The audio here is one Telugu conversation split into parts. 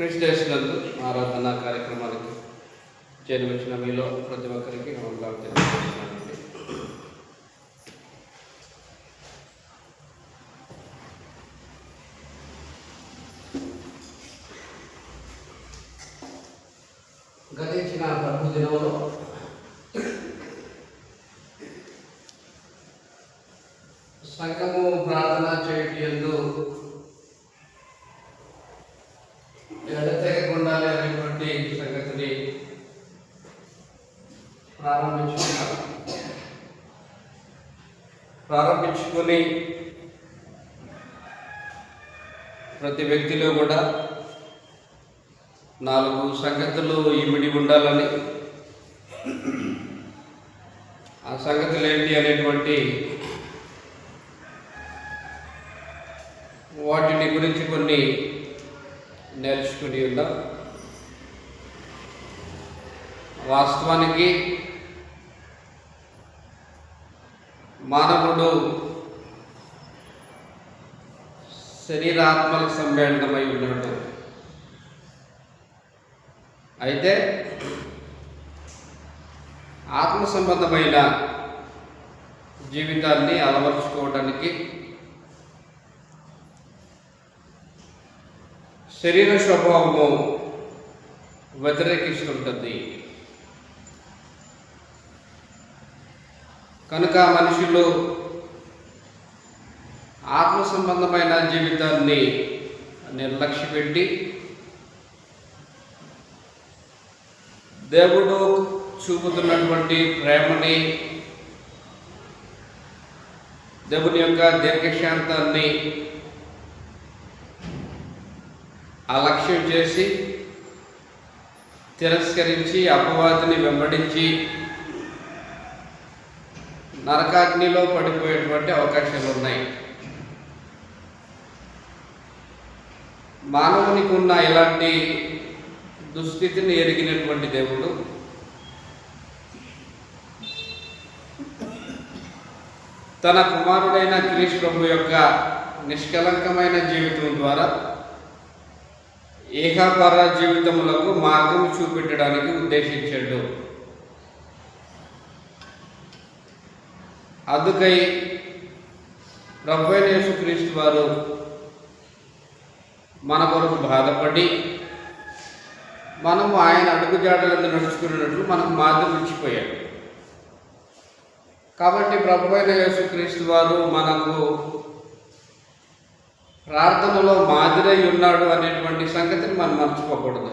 క్రిస్టియన్స్లందు ఆరాధన కార్యక్రమానికి చేరువచ్చిన మీలో ప్రతి ఒక్కరికి నమస్కారం తెలియజేస్తున్నానండి. గతించిన ప్రభు దినంలో సంఘము ప్రార్థన చేయటందు ఎడతెగకుండా అనేటువంటి సంగతిని ప్రారంభించుకొని ప్రతి వ్యక్తిలో కూడా 4 సంగతులు ఇమిడి ఉండాలని, ఆ సంగతులు ఏంటి అనేటువంటి వాటిని గురించి కొన్ని నేర్చుకుని ఉన్నాం. వాస్తవానికి మానవుడు శరీరాత్మల సమ్మేళనమై ఉన్నాడు. అయితే ఆత్మ సంబంధమైన జీవితాన్ని అలవర్చుకోవడానికి శరీర స్వభావము వ్యతిరేకిస్తుంటుంది. కనుక మనుషులు ఆత్మ సంబంధమైన జీవితాన్ని నిర్లక్ష్యపెట్టి దేవుడు చూపుతున్నటువంటి ప్రేమని, దేవుని యొక్క దీర్ఘశాంతాన్ని అలక్ష్యం చేసి తిరస్కరించి అపవాదిని వెంబడించి నరకాగ్నిలో పడిపోయేటువంటి అవకాశాలు ఉన్నాయి. మానవునికి ఉన్న ఇలాంటి దుస్థితిని ఎరిగినటువంటి దేవుడు తన కుమారుడైన క్రీస్తు ప్రభు యొక్క నిష్కలంకమైన జీవితం ద్వారా ఏకాపర జీవితములకు మార్గం చూపెట్టడానికి ఉద్దేశించాడు. అందుకై ప్రభువైన యేసుక్రీస్తు వారు మన కొరకు బాధపడి మనము ఆయన అడుగుజాడలందు నడుచుకున్నట్లు మనకు మార్గం ఇచ్చిపోయాడు. కాబట్టి ప్రభువైన యేసుక్రీస్తు వారు మనకు ప్రార్థనలో మాదిరై ఉన్నాడు అనేటువంటి సంగతిని మనం మర్చిపోకూడదు.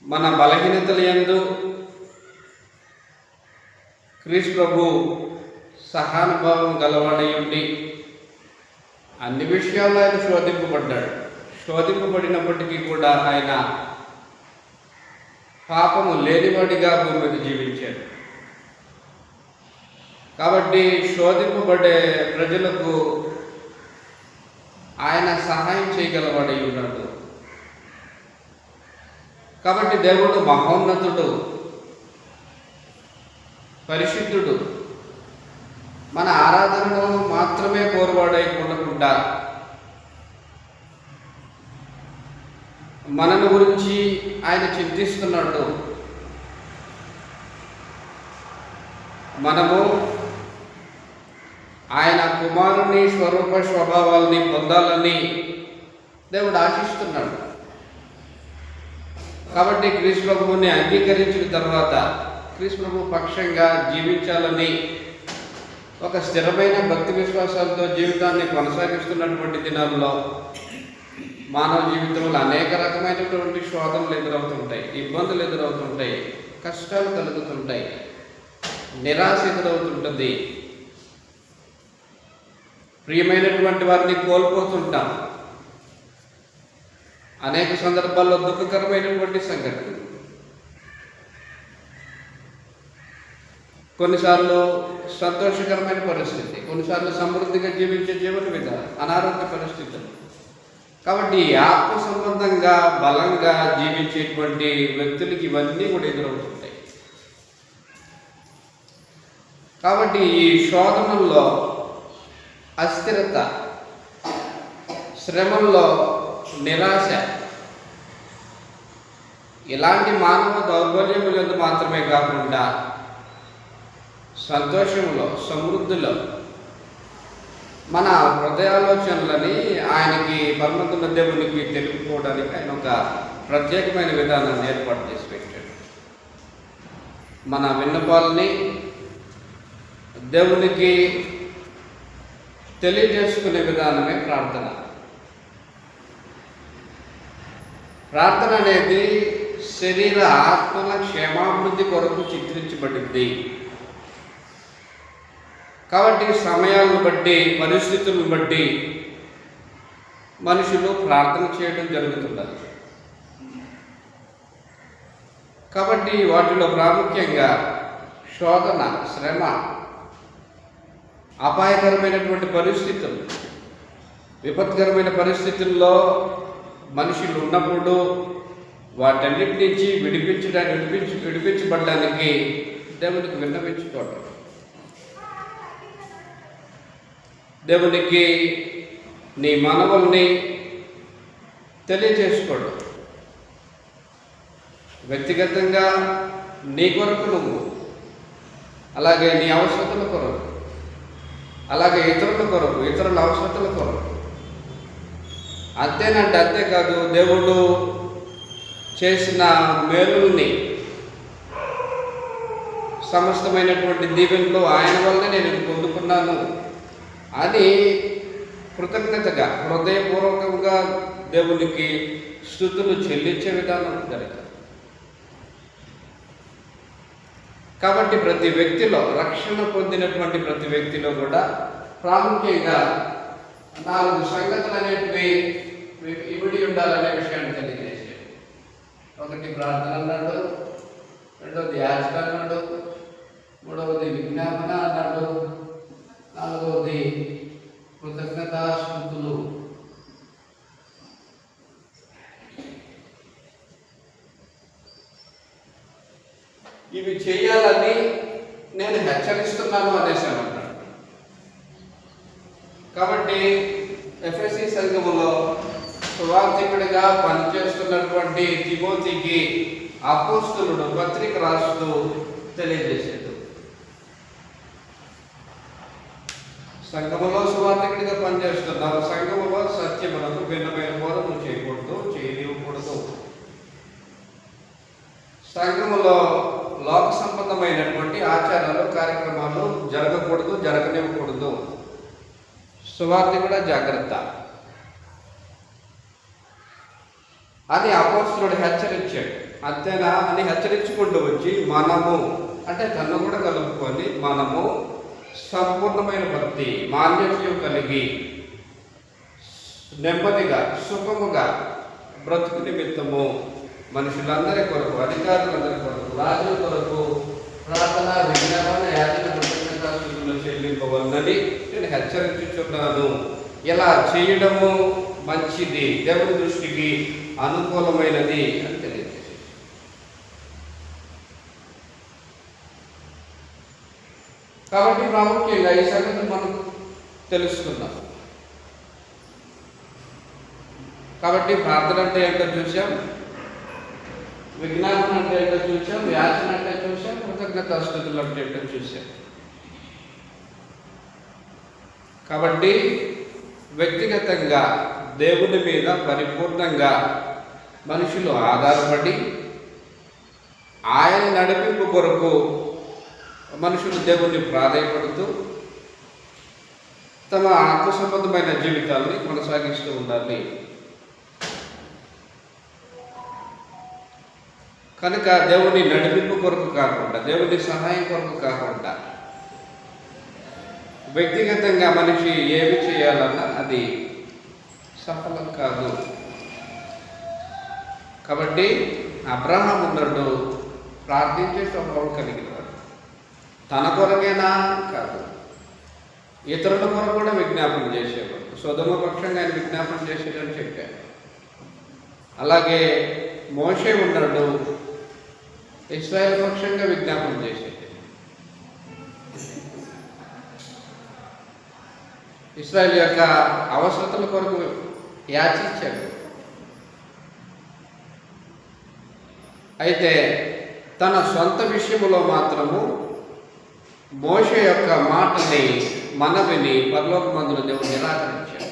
మన బలహీనతల యందు క్రీస్తు ప్రభు సహానుభావం గలవాడై ఉండి అన్ని విషయాల్లో ఆయన శోధింపబడ్డాడు. శోధింపబడినప్పటికీ కూడా ఆయన పాపము లేనివాడిగా భూమి మీద జీవించాడు. కాబట్టి శోధింపబడే ప్రజలకు ఆయన సహాయం చేయగలవాడై ఉన్నాడు. కాబట్టి దేవుడు మహోన్నతుడు, పరిశుద్ధుడు. మన ఆరాధనలో మాత్రమే కోరువాడై ఉండకుండా మనను గురించి ఆయన చింతిస్తున్నాడు. మనము ఆయన కుమారుని స్వరూప స్వభావాలని పొందాలని దేవుడు ఆశిస్తున్నాడు. కాబట్టి క్రీస్తు ప్రభువుని అంగీకరించిన తర్వాత క్రీస్తు ప్రభు పక్షంగా జీవించాలని ఒక స్థిరమైన భక్తి విశ్వాసాలతో జీవితాన్ని కొనసాగిస్తున్నటువంటి దినాల్లో మానవ జీవితంలో అనేక రకమైనటువంటి శోధనలు ఎదురవుతుంటాయి, ఇబ్బందులు ఎదురవుతుంటాయి, కష్టాలు కలుగుతుంటాయి, నిరాశ ఎదురవుతుంటుంది, ప్రియమైనటువంటి వారిని కోల్పోతుంటాం. అనేక సందర్భాల్లో దుఃఖకరమైనటువంటి సంఘటనలు, కొన్నిసార్లు సంతోషకరమైన పరిస్థితి, కొన్నిసార్లు సమృద్ధిగా జీవించే జీవన విధానం, అనారోగ్య పరిస్థితులు. కాబట్టి ఆత్మ సంబంధంగా బలంగా జీవించేటువంటి వ్యక్తులకి ఇవన్నీ కూడా ఎదురవుతుంటాయి. కాబట్టి ఈ శోధనల్లో అస్థిరత, శ్రమల్లో నిరాశ, ఇలాంటి మానవ దౌర్బల్యములందు మాత్రమే కాకుండా సంతోషంలో, సమృద్ధిలో మన హృదయాలోచనలని ఆయనకి, పరమంతున్న దేవునికి తెలుపుకోవడానికి ఆయన ఒక ప్రత్యేకమైన విధానాన్ని ఏర్పాటు చేసి పెట్టాడు. మన విన్నపాలని దేవునికి తెలియజేసుకునే విధానమే ప్రార్థన. ప్రార్థన అనేది శరీర ఆత్మల క్షేమాభివృద్ధి కొరకు చిత్రించబడింది. కాబట్టి సమయాలను బట్టి, పరిస్థితులను బట్టి మనుషులు ప్రార్థన చేయడం జరుగుతున్నది. కాబట్టి వాటిలో ప్రాముఖ్యంగా శోధన, శ్రమ, అపాయకరమైనటువంటి పరిస్థితులు, విపత్కరమైన పరిస్థితుల్లో మనుషులు ఉన్నప్పుడు వాటన్నిటి నుంచి విడిపించబడడానికి దేవునికి విన్నవించుకోవడం, దేవునికి నీ మనవుల్ని తెలియజేసుకోవడం, వ్యక్తిగతంగా నీ కొరకు నువ్వు, అలాగే నీ అవసరతల కొరకు, అలాగే ఇతరుల కొరకు, ఇతరుల అవసరతల కొరకు. అంతేనంటే అంతేకాదు, దేవుడు చేసిన మేలుల్ని, సమస్తమైనటువంటి దీవెనలు ఆయన వల్లనే నేను పొందుకున్నాను అని కృతజ్ఞతగా, హృదయపూర్వకంగా దేవునికి స్తుతులు చెల్లించే విధానం జరుగుతుంది. కాబట్టి ప్రతి వ్యక్తిలో, రక్షణ పొందినటువంటి ప్రతి వ్యక్తిలో కూడా ప్రాముఖ్యంగా 4 సంగతులు అనేటివి ఇమిడి ఉండాలనే విషయాన్ని తెలియజేశాడు. ఒకటి ప్రార్థన అన్నాడు, రెండవది యాచన అన్నాడు, మూడవది విజ్ఞాపన అన్నాడు, నాలుగవది కృతజ్ఞతాస్తుతులు. ఇవి చేయాలని నేను హెచ్చరిస్తున్నాను అనేసామన్నాడు. కాబట్టి ఎఫెసీ సంఘములో సువార్థికుడిగా పనిచేస్తున్నటువంటి తిమోతికి అపోస్తలుడు పత్రిక రాస్తూ తెలియజేశాడు. సంఘములో సువార్థికుడిగా పనిచేస్తున్నావు, సంఘములో సత్యములకు భిన్నమైన బోధన చేయకూడదు, చేయనివ్వకూడదు. సంఘములో లోక సంబంధమైనటువంటి ఆచారాలు, కార్యక్రమాలు జరగకూడదు, జరగనివ్వకూడదు. సువార్థికుడ జాగ్రత్త అని అపోస్తలుడు హెచ్చరించాడు. అంతేనా అని హెచ్చరించుకుంటూ వచ్చి మనము అంటే తను కూడా కలుపుకొని మనము సంపూర్ణమైన భక్తి, మాన్యతయు కలిగి నెమ్మదిగా, సుఖముగా బ్రతుకు నిమిత్తము మనుషులందరి కొరకు, అధికారులందరి కొరకు, రాజుల కొరకు ప్రార్థన, విజ్ఞాపన, యాచన, కృతజ్ఞతాస్తుతులు చెల్లింపవలనని నేను హెచ్చరించుచున్నాను. ఇలా చేయడము మంచిది, దేవుని దృష్టికి అనుకూలమైనది అని తెలియజేసి, కాబట్టి ప్రాముఖ్యంగా ఈ సంగతి మనం తెలుసుకుందాం. కాబట్టి ప్రార్థన అంటే ఏంటో చూసాం, విజ్ఞాపన అంటే ఏంటో చూసాం, యాచన అంటే చూసాం, కృతజ్ఞతాస్తుతులు అంటే ఏంటో చూసాం. కాబట్టి వ్యక్తిగతంగా దేవుని మీద పరిపూర్ణంగా మనుషులు ఆధారపడి ఆయన నడిపింపు కొరకు మనుషులు దేవుణ్ణి ప్రాధాన్యపడుతూ తమ ఆత్మ సంబంధమైన జీవితాన్ని కొనసాగిస్తూ ఉండాలి. కనుక దేవుని నడిపింపు కొరకు కాకుండా, దేవుని సహాయం కొరకు కాకుండా వ్యక్తిగతంగా మనిషి ఏమి చేయాలన్నా అది సఫలం కాదు. కాబట్టి అబ్రహాం ఉన్నాడు, ప్రార్థించే స్వభావం కలిగినవాడు. తన కొరకేనా కాదు, ఇతరుల కొరకు కూడా విజ్ఞాపన చేసేవాడు. సొదొమ పక్షంగా ఆయన విజ్ఞాపన చేసేదని చెప్పారు. అలాగే మోషే ఉన్నాడు, ఇశ్రాయేలు పక్షంగా విజ్ఞాపన చేసేది. ఇశ్రాయేలు యొక్క అవసరతల కొరకు యాచించాడు. అయితే తన సొంత విషయములో మాత్రము మోషే యొక్క మాటని మనవిని పరలోకమందున దేవుడు నిరాకరించాడు.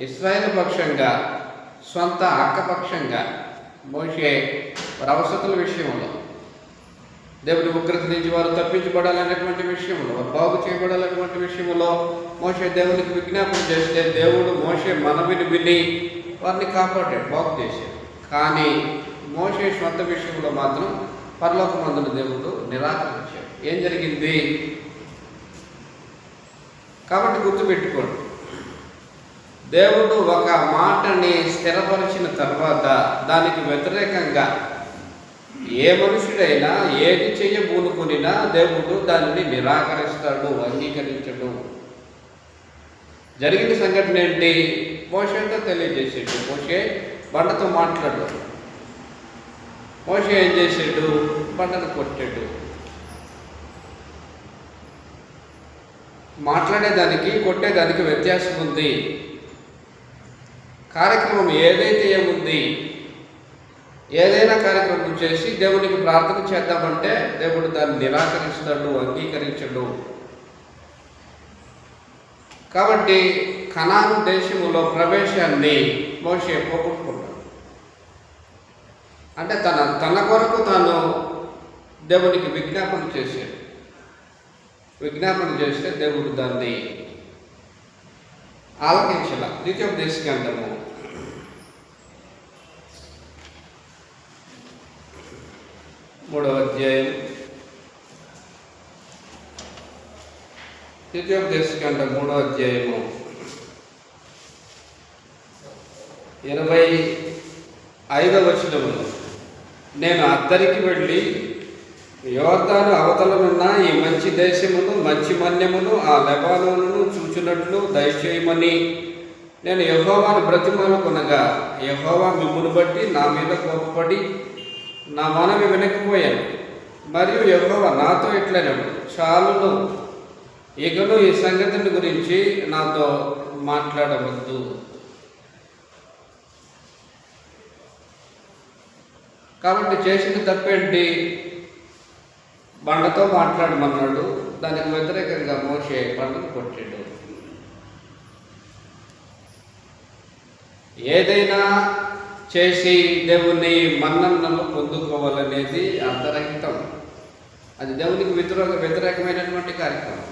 ఇశ్రాయేలు పక్షంగా, సొంత అక్కపక్షంగా మోషే వారి అవసరతల విషయంలో, దేవుని ఉగ్రత నుంచి వారు తప్పించబడాలనేటువంటి విషయంలో, వారు బాగు చేయబడాలనేటువంటి విషయంలో మోషే దేవునికి విజ్ఞాపన చేస్తే దేవుడు మోషే మనవిని విని వారిని కాపాడాడు, బాగు చేశాడు. కానీ మోషే సొంత విషయంలో మాత్రం పరలోకమందున దేవుడు నిరాకరించాడు. ఏం జరిగింది? కాబట్టి గుర్తుపెట్టుకోండి, దేవుడు ఒక మాటని స్థిరపరిచిన తర్వాత దానికి వ్యతిరేకంగా ఏ మనుషుడైనా ఏది చెయ్యబూనుకునినా దేవుడు దానిని నిరాకరిస్తాడు, అంగీకరించడు. జరిగిన సంఘటన ఏంటి? మోషేతో తెలియజేసాడు. మోషే బండతో మాట్లాడాడు. మోషే ఏం చేశాడు? బండను కొట్టాడు. మాట్లాడేదానికి కొట్టేదానికి వ్యత్యాసం ఉంది. కార్యక్రమం ఏదైతే ఏముంది, ఏదైనా కార్యక్రమం చేసి దేవునికి ప్రార్థన చేద్దామంటే దేవుడు దాన్ని నిరాకరిస్తాడు, అంగీకరించడు. కాబట్టి కనాను దేశములో ప్రవేశాన్ని మోషే పోగొట్టుకున్నాడు. అంటే తన కొరకు తాను దేవునికి విజ్ఞాపన చేశాడు. విజ్ఞాపన చేస్తే దేవుడు దాన్ని ఆలకించాల. ద్వితీయోపదేశకాండము 3వ అధ్యాయం, ద్వితీయోపదేశకాండం 3వ అధ్యాయము 25వ వచనములో, నేను అద్దరికి వెళ్ళి యోర్దాను అవతలనున్న ఈ మంచి దేశమును, మంచి మన్యమును, ఆ లెబానోనును చూచున్నట్లు దయచేయమని నేను యెహోవాను బ్రతిమాలుకొనగా, యెహోవా మిమ్మును బట్టి నా మీద కోపపడి నా మనవి వినకపోయాను. మరియు యెహోవా నాతో ఇట్లనెను, చాలును, ఇకను ఈ సంగతిని గురించి నాతో మాట్లాడవద్దు. కాబట్టి చేసిన తప్పేంటి? బండతో మాట్లాడమన్నాడు. దానికి వ్యతిరేకంగా మోషే బండను కొట్టాడు. ఏదైనా చేసి దేవుని మన్ననలు పొందుకోవాలనేది అర్థరహితం. అది దేవునికి వ్యతిరేకమైనటువంటి కార్యక్రమం.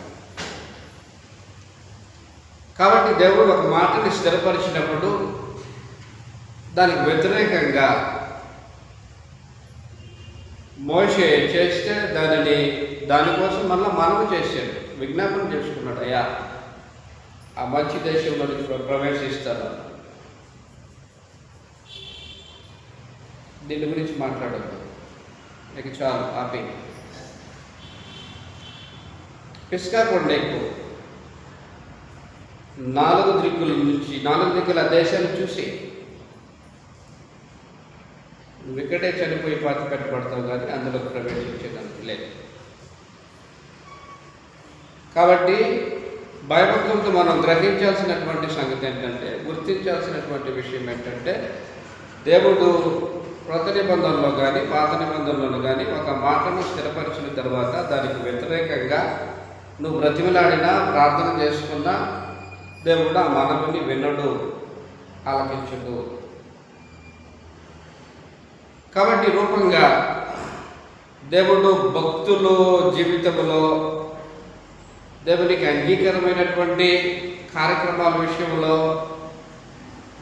కాబట్టి దేవుడు ఒక మాటని స్థిరపరిచినప్పుడు దానికి వ్యతిరేకంగా మోషే చేస్తే దానికోసం మళ్ళీ మనవి చేశాడు, విజ్ఞాపన చేసుకున్నాడు. అయ్యా, ఆ మంచి దేశంలో ప్రవేశిస్తాను, దీని గురించి మాట్లాడద్దు, నీకు చాలు, ఆపి. పిస్కా కొండకు 4 దిక్కుల దేశాలు చూసి నువ్వు ఇక్కడే చనిపోయి పాతి పెట్టబడతావు, కానీ అందులో ప్రవేశించేదానికి లేదు. కాబట్టి భయభక్తులతో మనం గ్రహించాల్సినటువంటి సంగతి ఏంటంటే, గుర్తించాల్సినటువంటి విషయం ఏంటంటే, దేవుడు క్రొత్త నిబంధనలో కానీ పాత నిబంధనలో కానీ ఒక మాటను స్థిరపరిచిన తర్వాత దానికి వ్యతిరేకంగా నువ్వు బ్రతిమలాడినా, ప్రార్థన చేసుకున్నా దేవుడు ఆ మనవిని వినడు, ఆలకించడు. కాబట్టి రూపంగా దేవుడు భక్తులు జీవితంలో దేవునికి అంగీకారమైనటువంటి కార్యక్రమాల విషయంలో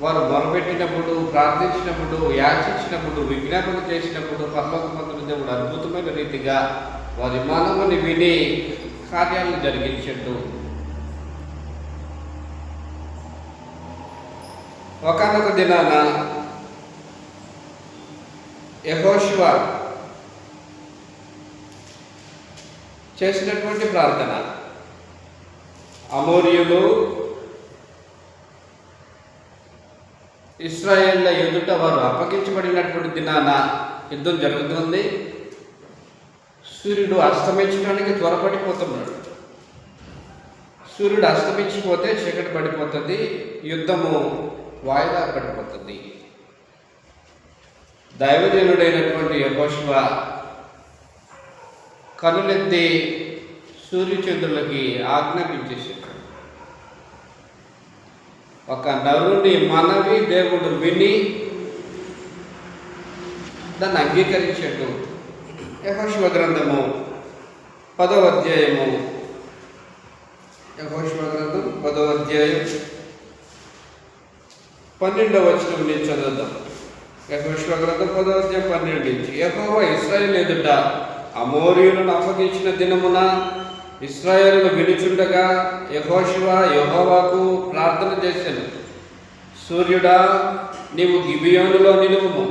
వారు మొరపెట్టినప్పుడు, ప్రార్థించినప్పుడు, యాచించినప్పుడు, విజ్ఞాపన చేసినప్పుడు పరలోకమందున దేవుడు అద్భుతమైన రీతిగా వారి మనవుని విని కార్యాలను జరిగించడు. ఒకానొక దినాన యెహోషువ చేసినటువంటి ప్రార్థన, అమోరీయులు ఇశ్రాయేళ్ల ఎదుట వారు అప్పగించబడినటువంటి దినాన యుద్ధం జరుగుతుంది. సూర్యుడు అస్తమించడానికి త్వరపడిపోతున్నాడు. సూర్యుడు అస్తమించిపోతే చీకటి పడిపోతుంది, యుద్ధము వాయిదా పడిపోతుంది. దైవజనుడైనటువంటి యెహోషువ కనులెత్తి సూర్యచంద్రులకి ఆజ్ఞాపించేశాడు. ఒక నరుని మనవి దేవుడు విని దాన్ని అంగీకరించాడు. యెహోషువ గ్రంథము 10వ అధ్యాయము, యెహోషువ గ్రంథం 10వ అధ్యాయం 12వ వచనం నుంచి చదువుదాం. యెహోషువ గ్రంథం 10వ అధ్యాయం 12 నుంచి. యెహోవా ఇశ్రాయేలు ఎదుట అమోరీయులను అప్పగించిన దినమున ఇశ్రాయేలును వినుచుండగా యెహోషువ యెహోవాకు ప్రార్థన చేశాను. సూర్యుడా, నీవు గిబియోనులో నిలువుము,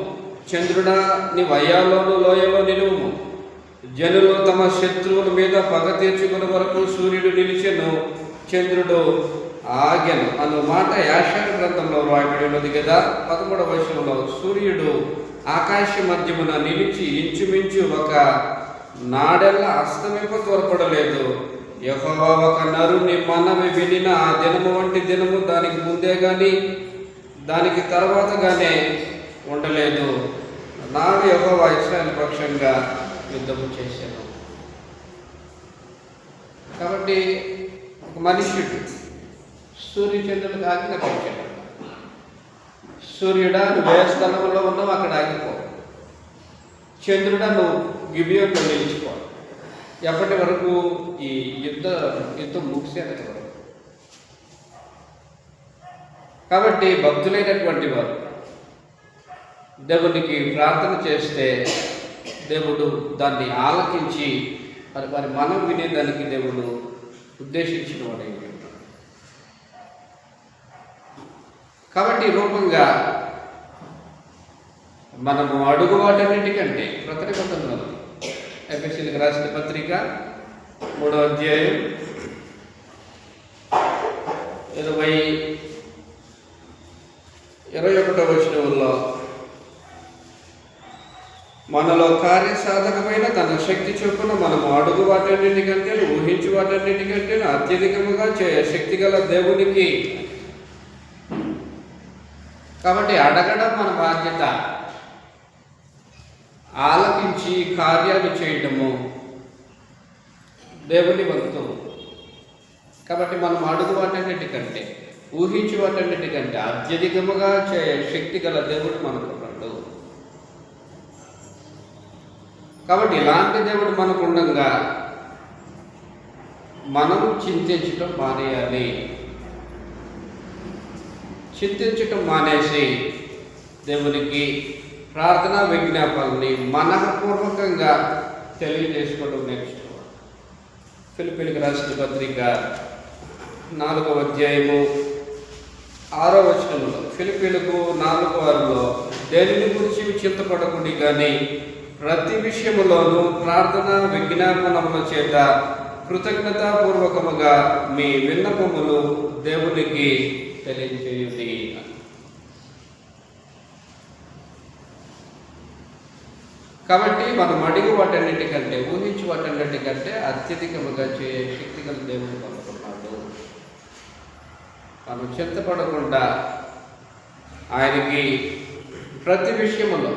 చంద్రుడా, నీవు అయ్యాలోను లోయలో నిలువుము. జనులు తమ శత్రువుల మీద పగ తీర్చుకునే వరకు సూర్యుడు నిలిచెను, చంద్రుడు ఆగెను అను మాట యాషారు గ్రంథంలో రాయబడి ఉన్నది కదా. 13వ వచనంలో సూర్యుడు ఆకాశ మధ్యమున నిలిచి ఇంచుమించు ఒక నాడెల్ల అస్తమింప త్వరపడలేదు. యెహోవా ఒక నరుని మనవి వినిన ఆ దినము వంటి దినము దానికి ముందే గాని దానికి తర్వాత గానే ఉండలేదు. నాడు యెహోవా ఇశ్రాయేలు పక్షంగా యుద్ధము చేశాను. కాబట్టి ఒక మనుష్యుడు సూర్యచంద్రులకు ఆజ్ఞాపించాడు. సూర్యుడా, నువ్వు ఏ స్థలంలో ఉన్నావు అక్కడ ఆగిపో. చంద్రుడా, నువ్వు గిబియోనులో నిలిచిపో. ఎప్పటి వరకు? ఈ యుద్ధం ముగిసేంత వరకు. కాబట్టి భక్తులైనటువంటి వారు దేవునికి ప్రార్థన చేస్తే దేవుడు దాన్ని ఆలకించి వారి మనం వినేదానికి దేవుడు ఉద్దేశించిన వాడు. కాబట్టి రూపంగా మనము అడుగు వాటన్నిటికంటే ప్రతిబంధనలు ఎఫెసీయులకు రాసిన పత్రిక 3వ అధ్యాయం 21వ వచనంలో మనలో కార్యసాధకమైన తన శక్తి చొప్పున మనము అడుగు వాటన్నిటికంటే ఊహించు వాటన్నిటికంటే అత్యధికముగా శక్తి గల దేవునికి. కాబట్టి అడగడం మన బాధ్యత, ఆలకించి కార్యాలు చేయటము దేవుని వంతు. కాబట్టి మనం అడుగు వాటన్నిటికంటే ఊహించు వాటన్నిటికంటే అత్యధికముగా శక్తి గల దేవుడు మనకు ఉన్నాడు. కాబట్టి ఇలాంటి దేవుడు మనకు ఉండగా మనం చింతించటం మానేయాలి. చింతించటం మానేసి దేవునికి ప్రార్థనా విజ్ఞాపనని మనఃపూర్వకంగా తెలియజేసుకోవడం నేర్చుకోవాలి. ఫిలిప్పీయులకు రాసిన పత్రిక 4వ అధ్యాయము 6వ వచనంలో, ఫిలిప్పీయులకు 4:6లో దేనిని గురించి చింతపడకుండా కానీ ప్రతి విషయములోనూ ప్రార్థన విజ్ఞాపనముల చేత కృతజ్ఞతాపూర్వకముగా మీ విన్నపములు దేవునికి తెలియజేయుడి. కాబట్టి మనం అడిగి వాటన్నిటికంటే ఊహించి వాటన్నిటికంటే అత్యధికముగా శక్తి గల దేవుడు అనుకున్నాడు. మనం చింతపడకుండా ఆయనకి ప్రతి విషయములో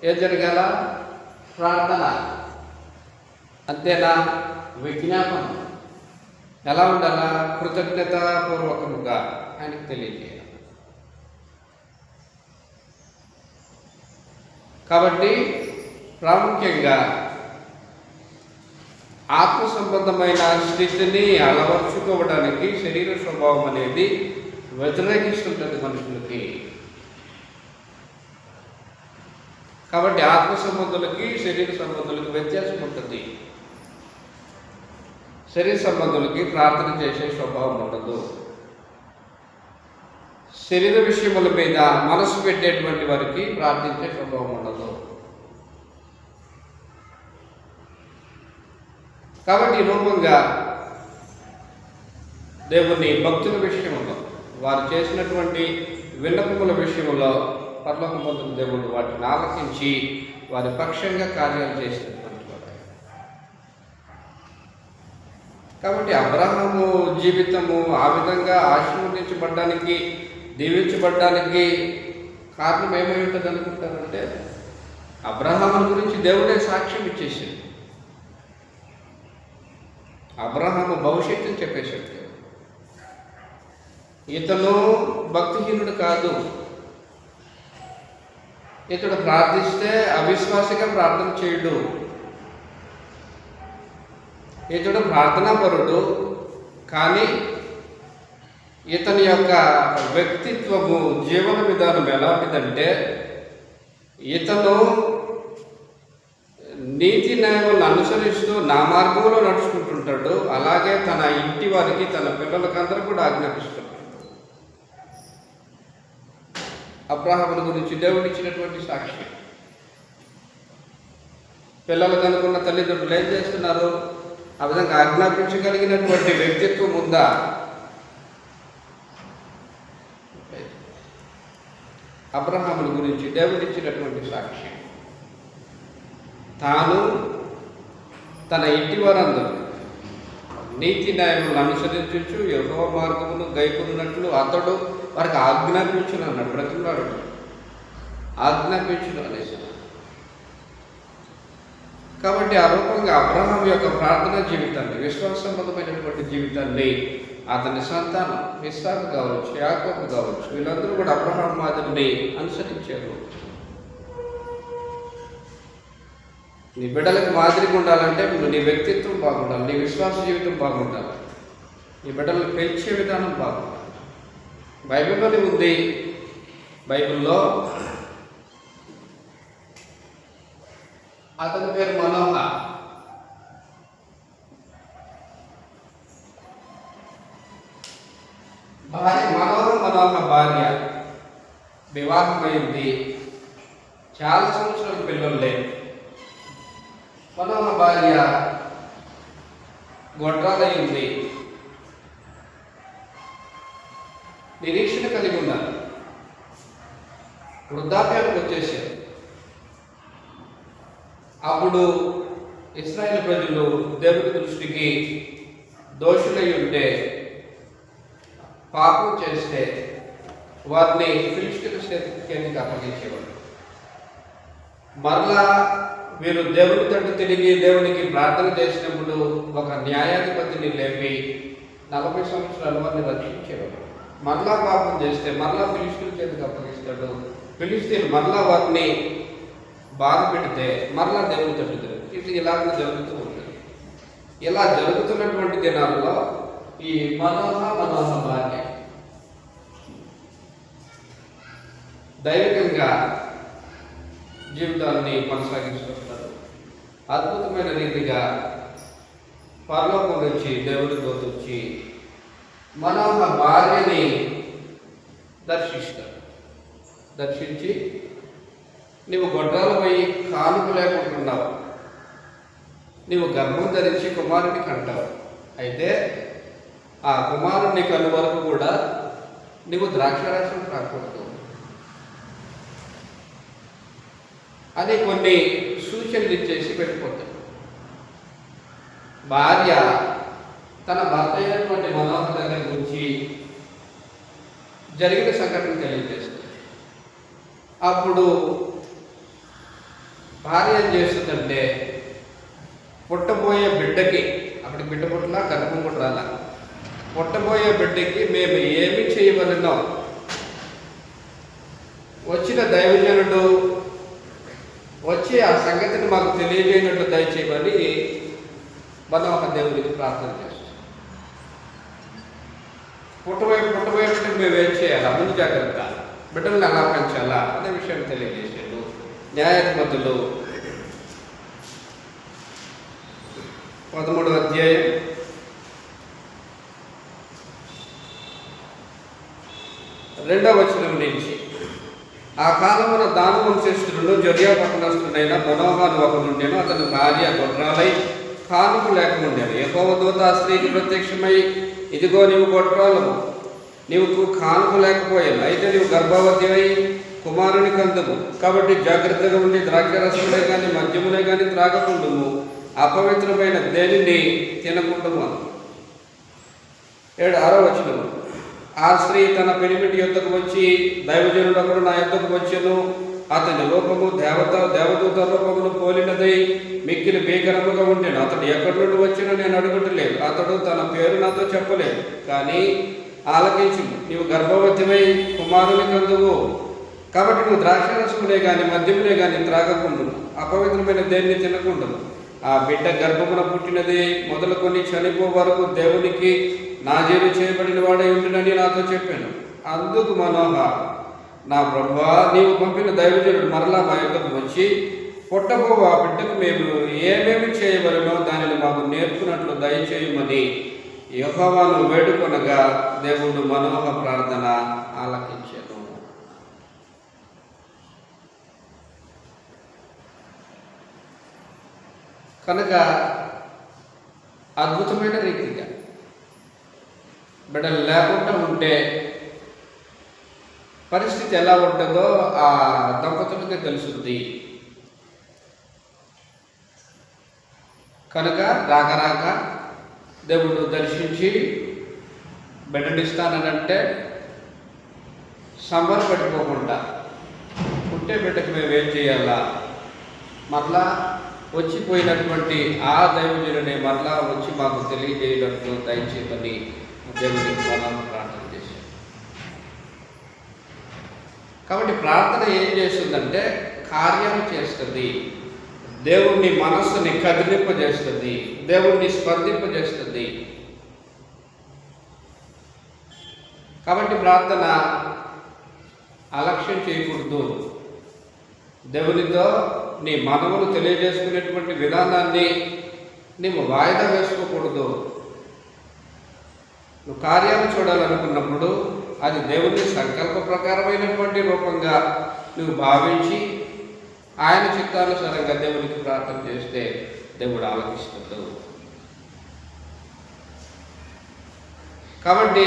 ఏం జరగాల? ప్రార్థన, అంతేనా? విజ్ఞాపన ఎలా ఉండాలా? కృతజ్ఞతాపూర్వకముగా ఆయనకు తెలియజేయాలి. కాబట్టి ప్రాముఖ్యంగా ఆత్మ సంబంధమైన స్థితిని అలవర్చుకోవడానికి శరీర స్వభావం అనేది వ్యతిరేకిస్తుంటుంది మనుషులకి. కాబట్టి ఆత్మ సంబంధులకి శరీర సంబంధులకి వ్యత్యాసం ఉంటుంది. శరీర సంబంధులకి ప్రార్థన చేసే స్వభావం ఉండదు. శరీర విషయముల మీద మనసు పెట్టేటువంటి వారికి ప్రార్థించే స్వభావం ఉండదు. కాబట్టి రూపంగా దేవుని భక్తుల విషయంలో, వారు చేసినటువంటి విన్నపముల విషయంలో పరలోకమందున దేవుడు వాటిని ఆలకించి వారి పక్షంగా కార్యాలు చేసినటువంటి వాడు. కాబట్టి అబ్రహాము జీవితము ఆ విధంగా ఆశీర్వదించబడ్డానికి, దీవించబడ్డానికి కారణం ఏమై ఉంటుంది అనుకుంటారంటే, అబ్రహాముని గురించి దేవుడే సాక్ష్యం ఇచ్చేసాడు. అబ్రహాము భవిష్యత్తుని చెప్పేశాడు. ఇతను భక్తిహీనుడు కాదు, ఇతడు ప్రార్థిస్తే అవిశ్వాసిగా ప్రార్థన చేయడు, ఇతడు ప్రార్థనాపరుడు. కానీ ఇతని యొక్క వ్యక్తిత్వము, జీవన విధానం ఎలాంటిదంటే, ఇతను నీతి న్యాయములను అనుసరిస్తూ నా మార్గంలో నడుచుకుంటుంటాడు. అలాగే తన ఇంటి వారికి, తన పిల్లలకందరూ కూడా ఆజ్ఞాపిస్తున్నాడు. అబ్రహాముల గురించి దేవుడు ఇచ్చినటువంటి సాక్షి. పిల్లలకు అనుకున్న తల్లిదండ్రులు ఏం చేస్తున్నారు? ఆ విధంగా ఆజ్ఞాపించగలిగినటువంటి వ్యక్తిత్వం ఉందా? అబ్రహాముల గురించి దేవుడు ఇచ్చినటువంటి సాక్షి. తాను తన ఇంటి వారందరూ నీతి న్యాయములను అనుసరించు యెహోవా మార్గమును గైకొనున్నట్లు అతడు వారికి ఆజ్ఞాపించును అన్నాడు. బ్రతిమలాడు, ఆజ్ఞాపించును అనేసి. కాబట్టి ఆ రూపంగా అబ్రహాం యొక్క ప్రార్థనా జీవితాన్ని, విశ్వాసంబద్ధమైనటువంటి జీవితాన్ని అతని సంతానం ఇస్సాకు కావచ్చు, యాకోబు కావచ్చు, వీళ్ళందరూ కూడా అబ్రహాం మాదిరిని అనుసరించారు. నీ బిడ్డలకు మాదిరిగా ఉండాలంటే నీ వ్యక్తిత్వం బాగుండాలి, నీ విశ్వాస జీవితం బాగుండాలి, నీ బిడ్డలను పెంచే విధానం బాగుండాలి. బైబిల్లోనే ఉంది. బైబిల్లో అతని పేరు మనోహ. మనోహ భార్య వివాహమైంది. చాలా సంవత్సరాల పిల్లలు లేరు. మనోహ భార్య గొడ్రాలయ్యింది. నిరీక్షణ కలిగి ఉన్నారు. వృద్ధాప్యానికి వచ్చేసారు. అప్పుడు ఇశ్రాయేలు ప్రజలు దేవుని దృష్టికి దోషులై ఉంటే, పాపం చేస్తే వారిని ఫిలిష్తీయుల చేతికి అప్పగించేవారు. మరలా వీరు దేవుని తట్టు తిరిగి దేవునికి ప్రార్థన చేసినప్పుడు ఒక న్యాయాధిపతిని లేపి 40 సంవత్సరాలు వారిని రక్షించేవారు. మరలా పాపం చేస్తే మరలా ఫిలిష్తీయుల చేతికి అప్పగిస్తాడు. ఫిలిష్తీయులు మరలా వారిని బాధ పెడితే మరలా దేవుని తట్టు తిరుగు. ఇది ఇలాగ జరుగుతూ ఉంటుంది. ఇలా జరుగుతున్నటువంటి దినాల్లో ఈ మనోహ భార్య దైవికంగా జీవితాన్ని కొనసాగిస్తుంటారు. అద్భుతమైన రీతిగా పరలోకం నుంచి దేవుడి దూత వచ్చి మనోహ భార్యని దర్శిస్తారు. దర్శించి, నీవు గొడ్రాలు పోయి కానుక లేకుంటున్నావు, నీవు గర్భం ధరించి కుమారుని కంటావు. అయితే ఆ కుమారుని కను వరకు కూడా నీవు ద్రాక్షారసం త్రాగకూడదు అని కొన్ని సూచనలు ఇచ్చేసి వెళ్ళిపోతాడు. భార్య తన భర్త అయినటువంటి మనోహ దగ్గర నుంచి జరిగిన సంఘటన తెలియజేస్తుంది. అప్పుడు భార్య ఏం చేస్తుందంటే, పుట్టబోయే బిడ్డకి, అప్పటికి బిడ్డ పుట్టలా, గర్భం పుట్టాలా, పుట్టబోయే బిడ్డకి మేము ఏమి చేయవలనో వచ్చిన దైవజనుడు వచ్చి ఆ సంగతిని మాకు తెలియజేయనట్లు దయచేయమని మనం ఒక దేవునికి ప్రార్థన చేస్తాం. పుట్టబోయే బిడ్డకి మేము ఏం చేయాలా, ముందు జాగ్రత్త, బిడ్డలను ఎలా పెంచాలా అనే విషయం తెలియజేసాడు. న్యాయాధిపతులు 13వ అధ్యాయం 2వ వచనం నుంచి, ఆ కాలమున దాను వంశస్థులను జొరియా పట్టణస్థుడైన మనోహను ఒకడుండెను. అతని భార్య గొడ్రాలై కానుక లేకముండెను. యెహోవా దూత ఆ స్త్రీకి ప్రత్యక్షమై, ఇదిగో నీవు గొడ్రాలము, నీవు కానుక లేకపోయాను, అయితే నీవు గర్భవతి అయి కుమారుని కందుము. కాబట్టి జాగ్రత్తగా ఉండి ద్రాక్షరసములే కానీ మద్యములే కానీ త్రాగకుండుము, అపవిత్రమైన దేనిని తినకుండుము. 6వ వచనం, ఆ స్త్రీ తన పెనిమిటి యొద్దకు వచ్చి, దైవజనుడు ఒకడు నా యొద్దకు వచ్చెను, అతని రూపము దేవదూత రూపమును పోలినదై మిక్కిలి భీకరముగా ఉండెను. అతడు ఎక్కడి నుండి వచ్చినో నేను అడుగుటలేదు. అతడు తన పేరు నాతో చెప్పలేదు. కానీ ఆలకించు, నీవు గర్భవతివై కుమారుని కందువు. కాబట్టి నువ్వు ద్రాక్షరసమునే కానీ మద్యమునే కానీ త్రాగకుండును, అపవిత్రమైన దేన్ని తినకుండును. ఆ బిడ్డ గర్భమున పుట్టినది మొదలుకొని చనిపో వరకు దేవునికి నాజీరు చేయబడిన వాడై ఉండునని నాతో చెప్పాను. అందుకు మనోహ, నా ప్రభువా, నీవు పంపిన దైవజనుడు మరలా మా యొద్దకు వచ్చి, పుట్టబో ఆ బిడ్డకు మేము ఏమేమి చేయవలనో దానిని మాకు నేర్పునట్లు దయచేయమని యెహోవాను వేడుకొనగా దేవుడు మనోహ ప్రార్థన ఆలకించెను. కనుక అద్భుతమైన రీతిగా బిడ్డలు లేకుండా ఉంటే పరిస్థితి ఎలా ఉంటుందో ఆ దంపతులకే తెలుస్తుంది. కనుక రాక దేవుడు దర్శించి బిడ్డనిస్తానంటే సంబరపడిపోకుండా పుట్టే బిడ్డకు మేము ఏం చేయాలా, మరలా వచ్చిపోయినటువంటి ఆ దైవజనుని మరలా వచ్చి మాకు తెలియజేయడంతో దయచేయమని దేవునికి మనం ప్రార్థన చేశాం. కాబట్టి ప్రార్థన ఏం చేస్తుందంటే కార్యం చేస్తుంది, దేవుణ్ణి మనస్సుని కదిలింపజేస్తుంది, దేవుణ్ణి స్పందింపజేస్తుంది. కాబట్టి ప్రార్థన అలక్ష్యం చేయకూడదు. దేవునితో నీ మనవులు తెలియజేసుకునేటువంటి విధానాన్ని నీవు వాయిదా వేసుకోకూడదు. నువ్వు కార్యాలు చూడాలనుకున్నప్పుడు అది దేవుని సంకల్ప ప్రకారమైనటువంటి రూపంగా నువ్వు భావించి ఆయన చిత్తానుసారంగా దేవునికి ప్రార్థన చేస్తే దేవుడు ఆలకిస్తాడు. కాబట్టి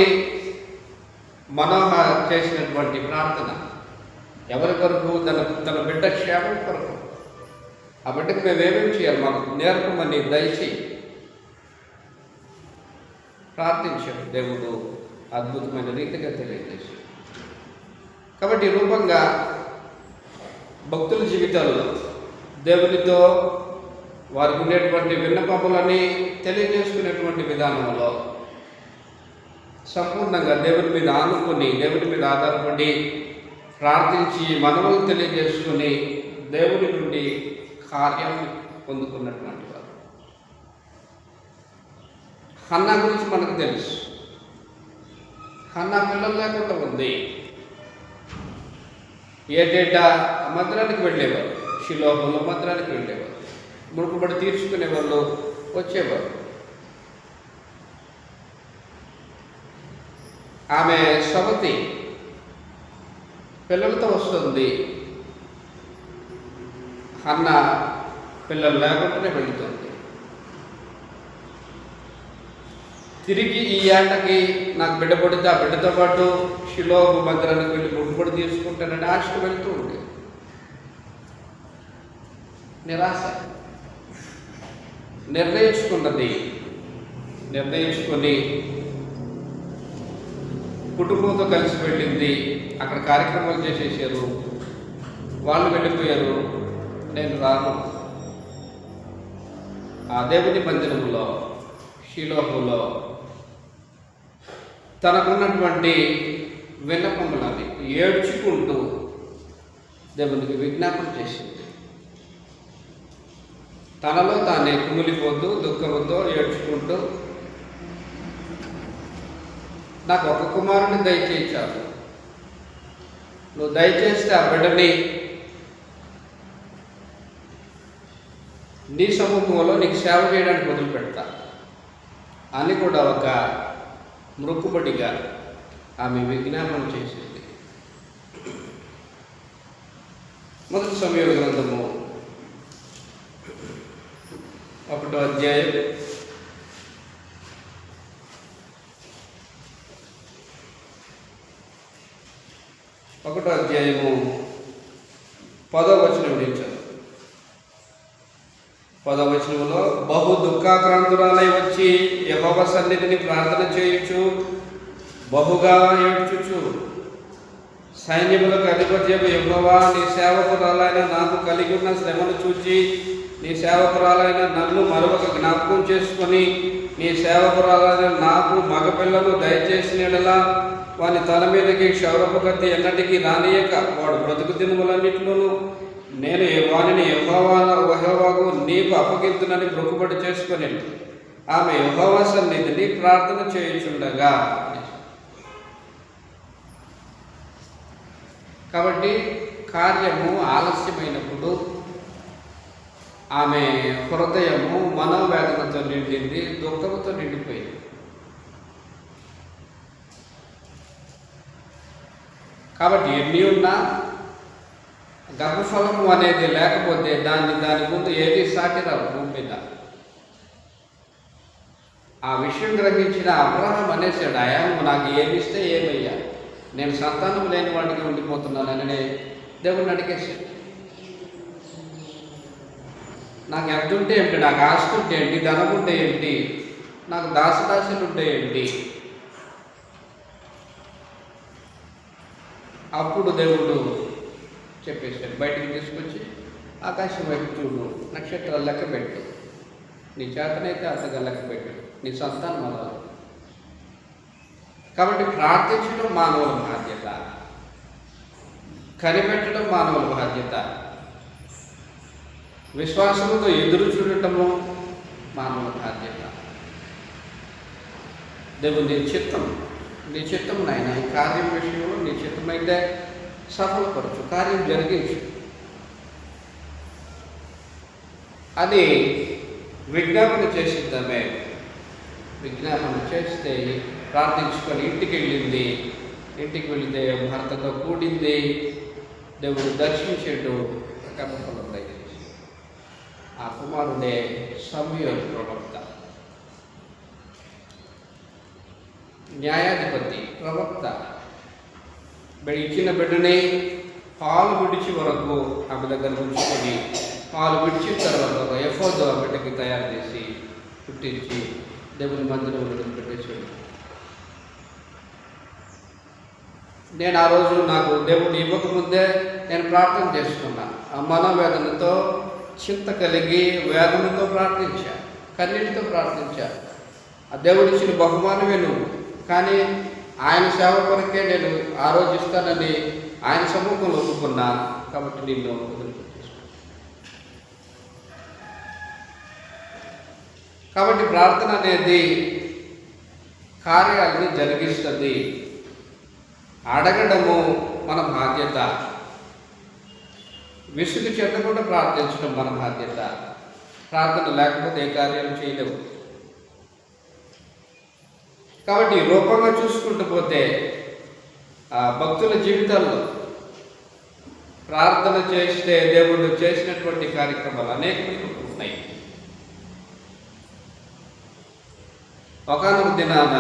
మనోహ చేసినటువంటి ప్రార్థన ఎవరి కొరకు? తన బిడ్డ క్షేమం కొరకు. ఆ బిడ్డకు మేమేమేమి చేయాలి, మాకు నేర్పమని దయచేయి ప్రార్థించాడు. దేవుడు అద్భుతమైన రీతిగా తెలియజేశాడు. కాబట్టి ఈ రూపంగా భక్తుల జీవితాల్లో దేవునితో వారికి ఉండేటువంటి విన్నపములని తెలియజేసుకునేటువంటి విధానంలో సంపూర్ణంగా దేవుని మీద ఆనుకొని, దేవుని మీద ఆధారపడి ప్రార్థించి మనవులు తెలియజేసుకుని దేవుని నుండి కార్యాన్ని పొందుకున్నటువంటి వారు. హన్నా గురించి మనకు తెలుసు. హన్నా పిల్లలు లేకుండా ఉంది. ఏటేటా మందిరానికి వెళ్ళేవారు, షిలోహులో మందిరానికి వెళ్ళేవారు, ముడుకుబడి తీర్చుకునే వాళ్ళు వచ్చేవారు. ఆమె సవతి పిల్లలతో వస్తుంది. హన్నా పిల్లలు లేకుండానే వెళుతుంది. తిరిగి ఈ ఏటకి నాకు బిడ్డ పడితే ఆ బిడ్డతో పాటు షిలోహు మందిరానికి వెళ్ళి ముడుకుబడి తీసుకుంటానని ఆశకు వెళ్తూ ఉంది. నిరాశ నిర్ణయించుకొని కుటుంబంతో కలిసి వెళ్ళింది. అక్కడ కార్యక్రమాలు చేసేసారు, వాళ్ళు వెళ్ళిపోయారు. నేను రాను. ఆ దేవుని మందిరంలో షిలోహులో తనకున్నటువంటి విన్నపములని ఏడ్చుకుంటూ దేవునికి విజ్ఞాపన చేసింది. తనలో తానే కుమిలిపోతూ దుఃఖంతో ఏడ్చుకుంటూ, నాకు ఒక కుమారుని దయచేయించావు, నువ్వు దయచేస్తే ఆ బిడ్డని నీ సమూహంలో నీకు సేవ చేయడానికి వదిలిపెడతా అని కూడా ఒక మృక్కుబడిగా ఆమె విజ్ఞాపన చేసింది. మొదటి సమూయేలు గ్రంథము 1వ అధ్యాయం 1వ అధ్యాయము 10వ వచనం నుంచి 10వ వచనంలో, బహు బహు దుఃఖాక్రాంతురాలై వచ్చి యెహోవా సన్నిధిని ప్రార్థన చేయుచు బహుగా ఏడ్చుచు, సైన్యములకు అధిపత్యము యెహోవా, నీ సేవకురాలైన నాకు కలిగి ఉన్న శ్రమను చూచి నీ సేవకురాలైన నన్ను మరొక జ్ఞాపకం చేసుకొని నీ సేవకురాలైన నాకు మగపిల్లను దయచేసిన యెడల వాని తల మీదకి క్షౌరపు కత్తి ఎన్నటికీ రానియక వాడు బ్రతుకు దినములన్నిటిలోనూ నేను వానిని యెహోవాకు నీకు అప్పగిద్దునని మొక్కుబడి చేసుకొని ఆమె యెహోవా సన్నిధిని ప్రార్థన చేయుచుండగా. కాబట్టి కార్యము ఆలస్యమైనప్పుడు ఆమె హృదయము మనోవేదనతో నిండింది, దుఃఖంతో నిండిపోయింది. కాబట్టి ఎన్ని ఉన్నా గర్భఫలము అనేది లేకపోతే దాని ముందు ఏది సాటి రావు భూమి మీద. ఆ విషయం గ్రహించిన అబ్రహాం అనేసాడు, అయా నువ్వు నాకు ఏమిస్తే ఏమయ్యా, నేను సంతానం లేని వాడికి ఉండిపోతున్నానని దేవుడిని అడిగేసాడు. నాకు ఎంత ఉంటే ఏంటి, నాకు ఆస్తి ఉంటే ఏంటి, ధనం ఉంటే ఏంటి, నాకు దాసదాసులు ఉంటే ఏంటి. అప్పుడు దేవుడు చెప్పేశాడు, బయటికి తీసుకొచ్చి ఆకాశం వైపు చూడు, నక్షత్రాలు లెక్క పెట్టు, నీ చేతనైతే అంతగా లెక్క పెట్టు, నీ సంతానం అలా. కాబట్టి ప్రార్థించడం మానవుల బాధ్యత, కనిపెట్టడం మానవుల బాధ్యత, విశ్వాసంతో ఎదురు చూడటము మానవుల బాధ్యత. దేవుడు నీ చిత్తం నాయన, ఈ కార్యం విషయంలో నీ చిత్తమైతే సఫలపరచు, కార్యం జరిగించు. అది విజ్ఞాపన చేసిద్దామే. విజ్ఞాపన చేస్తే ప్రార్థించుకొని ఇంటికి వెళ్ళింది. ఇంటికి వెళితే భర్తతో కూడింది, దేవుడు దర్శించాడు, గర్భఫలం దయచేసి. ఆ కుమారుడే సమూయేలు ప్రవక్త, న్యాయాధిపతి ప్రవక్త. ఇచ్చిన బిడ్డని పాలు విడిచి వరకు ఆమె దగ్గర ఉంచుకొని, పాలు విడిచిన తర్వాత ఎఫోదు ఆ బిడ్డకి తయారు చేసి పుట్టించి దేవుని మందిరంలో పెట్టేసాడు. నేను ఆ రోజు నాకు దేవుడు ఇవ్వకముందే నేను ప్రార్థన చేసుకున్నా. ఆ మనోవేదనతో, చింత కలిగి, వేదనతో ప్రార్థించా, కన్నీటితో ప్రార్థించా. ఆ దేవుడు ఇచ్చిన బహుమానమే నువ్వు, కానీ ఆయన సేవ కొరకే నేను ఆలోచిస్తానని ఆయన సముఖంలో ఒప్పుకున్నా. కాబట్టి నిన్ను వదిలిపెట్టేసుకున్నా. కాబట్టి ప్రార్థన అనేది కార్యాలని జరిగిస్తుంది. అడగడము మన బాధ్యత, విసుగు చెందకుండా ప్రార్థించడం మన బాధ్యత. ప్రార్థన లేకపోతే ఏ కార్యాలు చేయలేవు. కాబట్టి రూపంగా చూసుకుంటూ పోతే భక్తుల జీవితాల్లో ప్రార్థన చేస్తే దేవుడు చేసినటువంటి కార్యక్రమాలు అనేకమైన ఉన్నాయి. ఒకానొక దినాన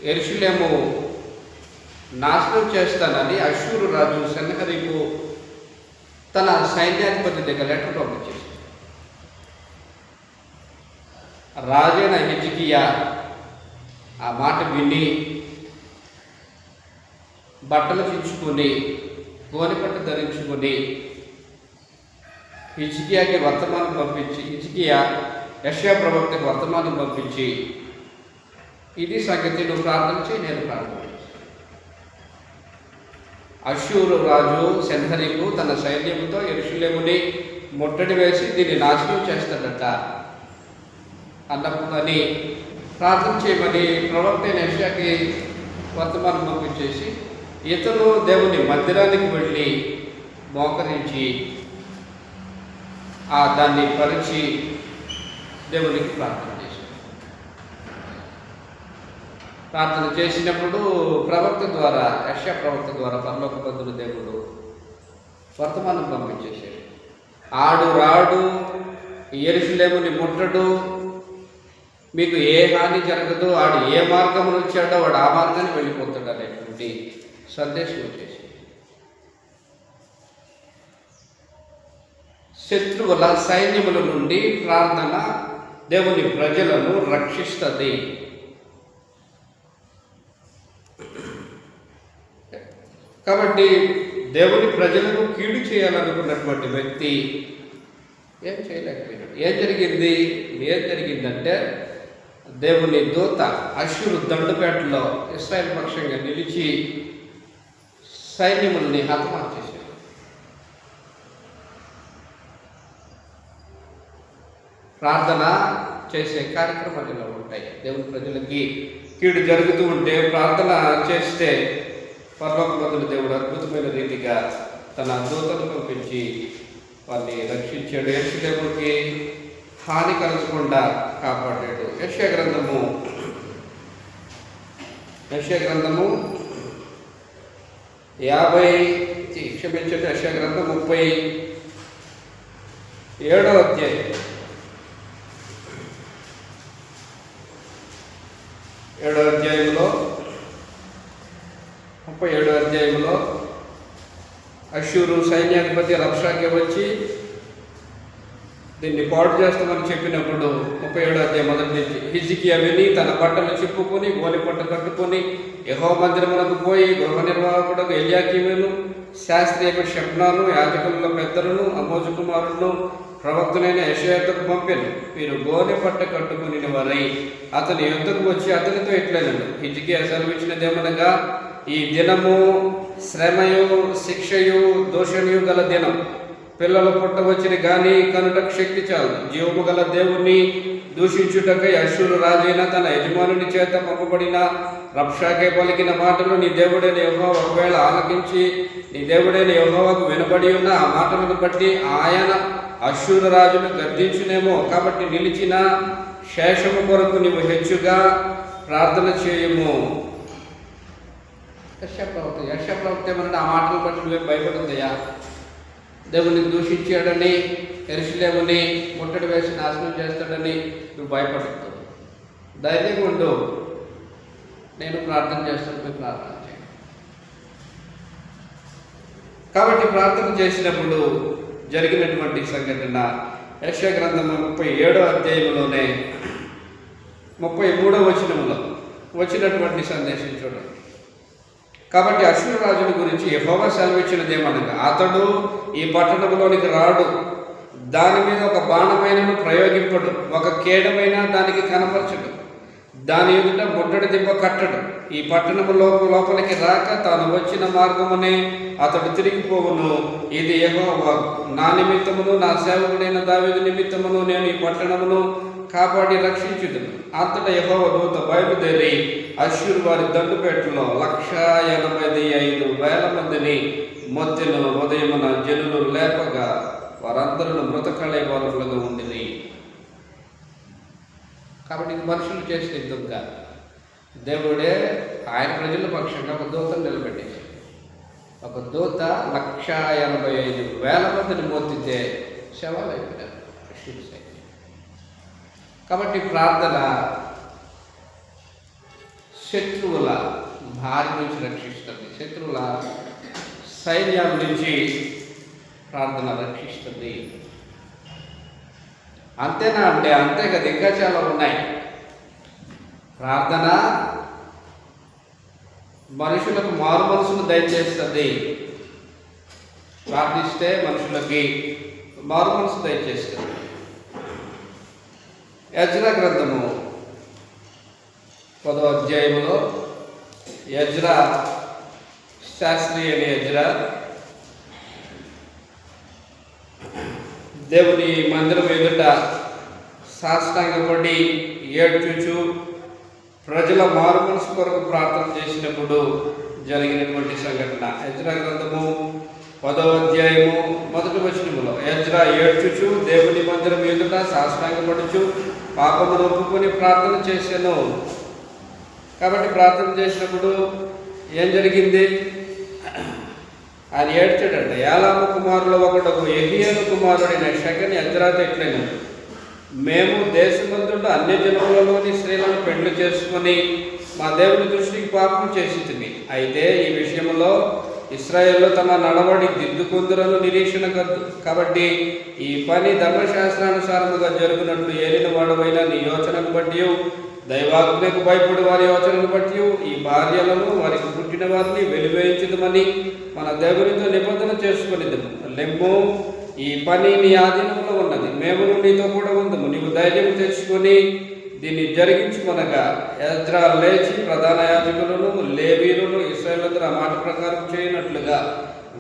యెరూషలేము నాశనం చేస్తానని అష్షూరు రాజు సెనహెరీబు తన సైన్యాధిపతి దగ్గర లెటర్ పంపించేసి, రాజైన హిజ్కియా ఆ మాట విని బట్టలు చించుకొని, గోనెపట్టు ధరించుకొని హిజ్కియాకి వర్తమానం పంపించి, హిజ్కియా యెషయా ప్రవక్తకి వర్తమానం పంపించి, ఇది సంగతి, నువ్వు ప్రార్థన చేయి, నేను ప్రార్థన చేయి. అష్షూరు రాజు సెనహెరీబు తన సైన్యంతో యెరూషలేముని ముట్టడి వేసి దీన్ని నాశనం చేస్తాడట అన్నప్పుడు అని ప్రార్థన చేయమని ప్రవక్త యెషయాకి వర్తమానం పంపించేసి, ఇతను దేవుని మందిరానికి వెళ్ళి మోకరించి దాన్ని పరిచి దేవునికి ప్రార్థన చేశాడు. ప్రార్థన చేసినప్పుడు ప్రవక్త ద్వారా, యెషయా ప్రవక్త ద్వారా పరలోకబంధుడు దేవుడు వర్తమానం పంపించేశాడు. ఆడు రాడు, యెరూషలేముని ముట్టడు, మీకు ఏ హాని జరగదు, వాడు ఏ మార్గంలో వచ్చాడో వాడు ఆ మార్గాన్ని వెళ్ళిపోతాడు అనేటువంటి సందేశం వచ్చేసి శత్రువుల సైన్యముల నుండి ప్రార్థన దేవుని ప్రజలను రక్షిస్తుంది. కాబట్టి దేవుని ప్రజలను కీడు చేయాలనుకున్నటువంటి వ్యక్తి ఏం చేయలేకపోయినాడు. ఏం జరిగిందంటే దేవుని దూత అష్షూరు దండుపేటలో ఇశ్రాయేల్ పక్షంగా నిలిచి సైన్యముల్ని హతమార్చేశాడు. ప్రార్థన చేసే కార్యక్రమాలు ఇలా ఉంటాయి. దేవుని ప్రజలకి కీడు జరుగుతూ ఉంటే ప్రార్థన చేస్తే పరలోకమందున దేవుడు అద్భుతమైన రీతిగా తన దూతను పంపించి వారిని రక్షించాడు. యెరూషలేముకి హాని కలగకుండా కాపాడాడు. యెషయా గ్రంథము 37వ అధ్యాయం 37వ అధ్యాయంలో అష్షూరు సైన్యాధిపతి రబ్షాకే వచ్చి దీన్ని పాడు చేస్తామని చెప్పినప్పుడు 37వ అధ్యాయం మొదటి నుంచి హిజ్కియా విని తన బట్టలు చిప్పుకొని గోనె పట్ట కట్టుకొని యెహోవా మందిరమునకు పోయి గృహ నిర్వాహకుడు ఎల్యాకీమును శాస్త్రీయ షెబ్నాను యాజకులలో పెద్దలను ఆమోజు కుమారులను ప్రవక్తులైన యెషయాకు పంపాను. మీరు గోనె పట్ట కట్టుకుని వారై అతని యుద్ధకు వచ్చి అతనితో ఇట్లనను, హిజ్కియా సెలవిచ్చినదేమనగా, ఈ దినము శ్రమయు శిక్షయు దోషణయు గల దినం. పిల్లలు పుట్టవచ్చిన గాని కనుటకు శక్తి చాలు. జీవము గల దేవుణ్ణి దూషించుటకై అష్షూరు రాజైన తన యజమానుని చేత పంపబడిన రబ్షాకే పలికిన మాటలు నీ దేవుడైన యెహోవా ఒకవేళ ఆలకించి నీ దేవుడైన యెహోవాకు వినబడి ఉన్న ఆ మాటలను బట్టి ఆయన అష్షూరు రాజును గద్దించునేమో. కాబట్టి నిలిచిన శేషము కొరకు నీవు హెచ్చుగా ప్రార్థన చేయము. యెషయా ప్రవక్త ఏమన్నా ఆ మాటలు బట్టి నువ్వేం భయపడుందయ్యా? దేవుని దూషించాడని, యెరూషలేముని ముట్టడి వేసి నాశనం చేస్తాడని నువ్వు భయపడుతుంది. ధైర్యం ఉండు, నేను ప్రార్థన చేస్తాను, మీరు ప్రార్థన చేయండి. కాబట్టి ప్రార్థన చేసినప్పుడు జరిగినటువంటి సంఘటన యెషయా గ్రంథము 37వ అధ్యాయంలోనే 33వ వచనములో వచ్చినటువంటి సందేశం చూడండి. కాబట్టి అష్షూరు రాజుని గురించి యెహోవా సెలవిచ్చినదేమనగా, అతడు ఈ పట్టణంలోనికి రాడు, దాని మీద ఒక బాణమైనను ప్రయోగింపడు, ఒక కేడమైనా దానికి కనపరచడు, దాని ఎదుట ముట్టడి దిబ్బ కట్టడు. ఈ పట్టణము లోపలికి రాక తాను వచ్చిన మార్గమునే అతడు తిరిగిపోవును. ఇది యెహోవా నా నిమిత్తమును నా సేవకుడైన దావీదు నిమిత్తమును నేను ఈ పట్టణమును కాపాడి రక్షించుదును. అంతటా యెహోవా దూత బయలుదేరి అష్షూరు వారి దండుపేటలో 185,000 మందిని మొత్తెను. ఉదయమున జనులు లేపగా వారందరూ మృతకళేబరులుగా ఉండిరి. కాబట్టి ఇది మనుషులు చేసిన యుద్ధం కాదు. దేవుడే ఆయన ప్రజల పక్షంగా ఒక దూతను నిలబెట్టేశాడు. ఒక దూత 185,000 మందిని మోతితే శవాలు అయిపోయారు. కాబట్టి ప్రార్థన శత్రువుల భారీ నుంచి రక్షిస్తుంది. శత్రువుల సైన్యం నుంచి ప్రార్థన రక్షిస్తుంది. అంతేనా అంటే అంతే కదా, ఇంకా చాలా ఉన్నాయి. ప్రార్థన మనుషులకు మారు మనసును దయచేస్తుంది. ప్రార్థిస్తే మనుషులకి మారు మనసు దయచేస్తుంది. యెజ్రా గ్రంథము 10వ అధ్యాయంలో యెజ్రా శాస్త్రి అనే యెజ్రా దేవుని మందిరం ఎదుట సాష్టాంగపడి ఏడ్చుచు ప్రజల మారు మనసు కొరకు ప్రార్థన చేసినప్పుడు జరిగినటువంటి సంఘటన. యెజ్రా గ్రంథము 10వ అధ్యాయము 1వ వచనములో యెజ్రా ఏడ్చుచు దేవుని మందిరం ఎదుట సాష్టాంగపడుచు పాపమును ఒప్పుకొని ప్రార్థన చేశాను. కాబట్టి ప్రార్థన చేసినప్పుడు ఏం జరిగింది? ఆయన ఏడ్చాడంట. ఏలాము కుమారుల ఒకడు యెహీయేలు కుమారుడైన షెకని యెజ్రాతో ఇట్లైనా, మేము దేశమందుండు అన్యజనములలోని స్త్రీలను పెండ్లు చేసుకొని మా దేవుని దృష్టికి పాపం చేసితిమి. అయితే ఈ విషయంలో ఇశ్రాయేలు తమ నడవడి దిద్దుకుందురను నిరీక్షణ కద్దు. కాబట్టి ఈ పని ధర్మశాస్త్రానుసారముగా జరుగునట్లు ఏలిన వాడవైన నీ యోచనను బట్టి, దైవాజ్ఞకు భయపడి వారి యోచనను బట్టి ఈ భార్యలను వారికి పుట్టిన వారిని వెలివేయించుదమని మన దేవునితో నిబంధన చేసుకునేదము. లెమ్ము, ఈ పని నీ ఆధీనంలో ఉన్నది, మేము నీతో కూడా ఉందము. నీవు ధైర్యం తెచ్చుకొని దీన్ని జరిగించుకొనగా ఎజ్రా లేచి ప్రధాన యాజకులను లేవీయులను ఇశ్రాయేలులందరూ ఆ మాట ప్రకారం చేయనట్లుగా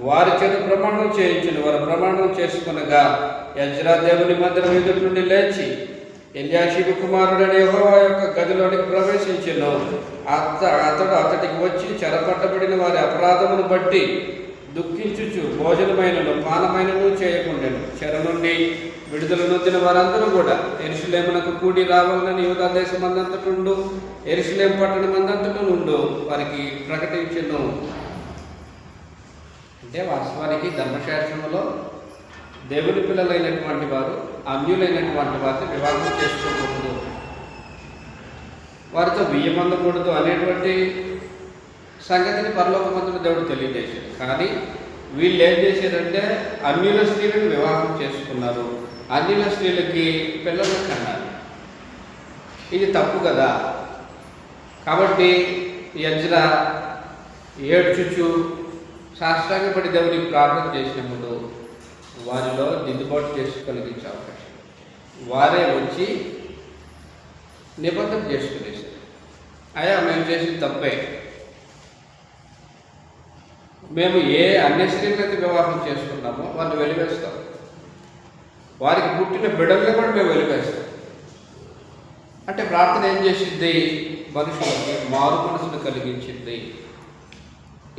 వారి చేత ప్రమాణం చేయించిన. వారు ప్రమాణం చేసుకొనగా ఎజ్రా దేవుని మందిరం ఎదుటి నుండి లేచి ఎల్యాషీబు కుమారుడైన యెహోవా యొక్క గదిలోనికి ప్రవేశించెను. అతడు అతడికి వచ్చి చెరపట్టబడిన వారి అపరాధమును బట్టి దుఃఖించుచు భోజనమైనను పానమైనను చేయకుండాను. చెర నుండి విడుదల నొందిన వారందరూ కూడా యెరూషలేమునకు కూడి రావాలని యూదా దేశమందంతటుండు యెరూషలేము పట్టణమందంతటా నుండు వారికి ప్రకటించెను. అంటే వాస్తవానికి ధర్మశాస్త్రంలో దేవుని పిల్లలైనటువంటి వారు అన్యులైనటువంటి వారిని వివాహం చేసుకోకూడదు, వారితో బియ్యమందకూడదు అనేటువంటి సంగతిని పరలోకమందున దేవుడు తెలియజేశాడు. కానీ వీళ్ళు ఏం చేశారంటే అన్యుల స్త్రీలను వివాహం చేసుకున్నారు, అన్యుల స్త్రీలకి పిల్లలు కన్నారు. ఇది తప్పు కదా. కాబట్టి ఎజ్రా ఏడ్చుచు సాష్టాంగపడి దేవునికి ప్రార్థన చేసినప్పుడు వారిలో దిద్దుబాటు చేసి కలిగించే అవకాశం, వారే వచ్చి నిబంధన చేసుకునేసారు. అయ్యా మేము చేసిన తప్పే, మేము ఏ అన్య స్త్రీలైతే వివాహం చేసుకున్నామో వారిని వెలివేస్తాం, వారికి పుట్టిన బిడ్డల్ని కూడా మేము వెలివేస్తాం. అంటే ప్రార్థన ఏం చేసింది? మనుషులకి మారు మనసును కలిగించింది.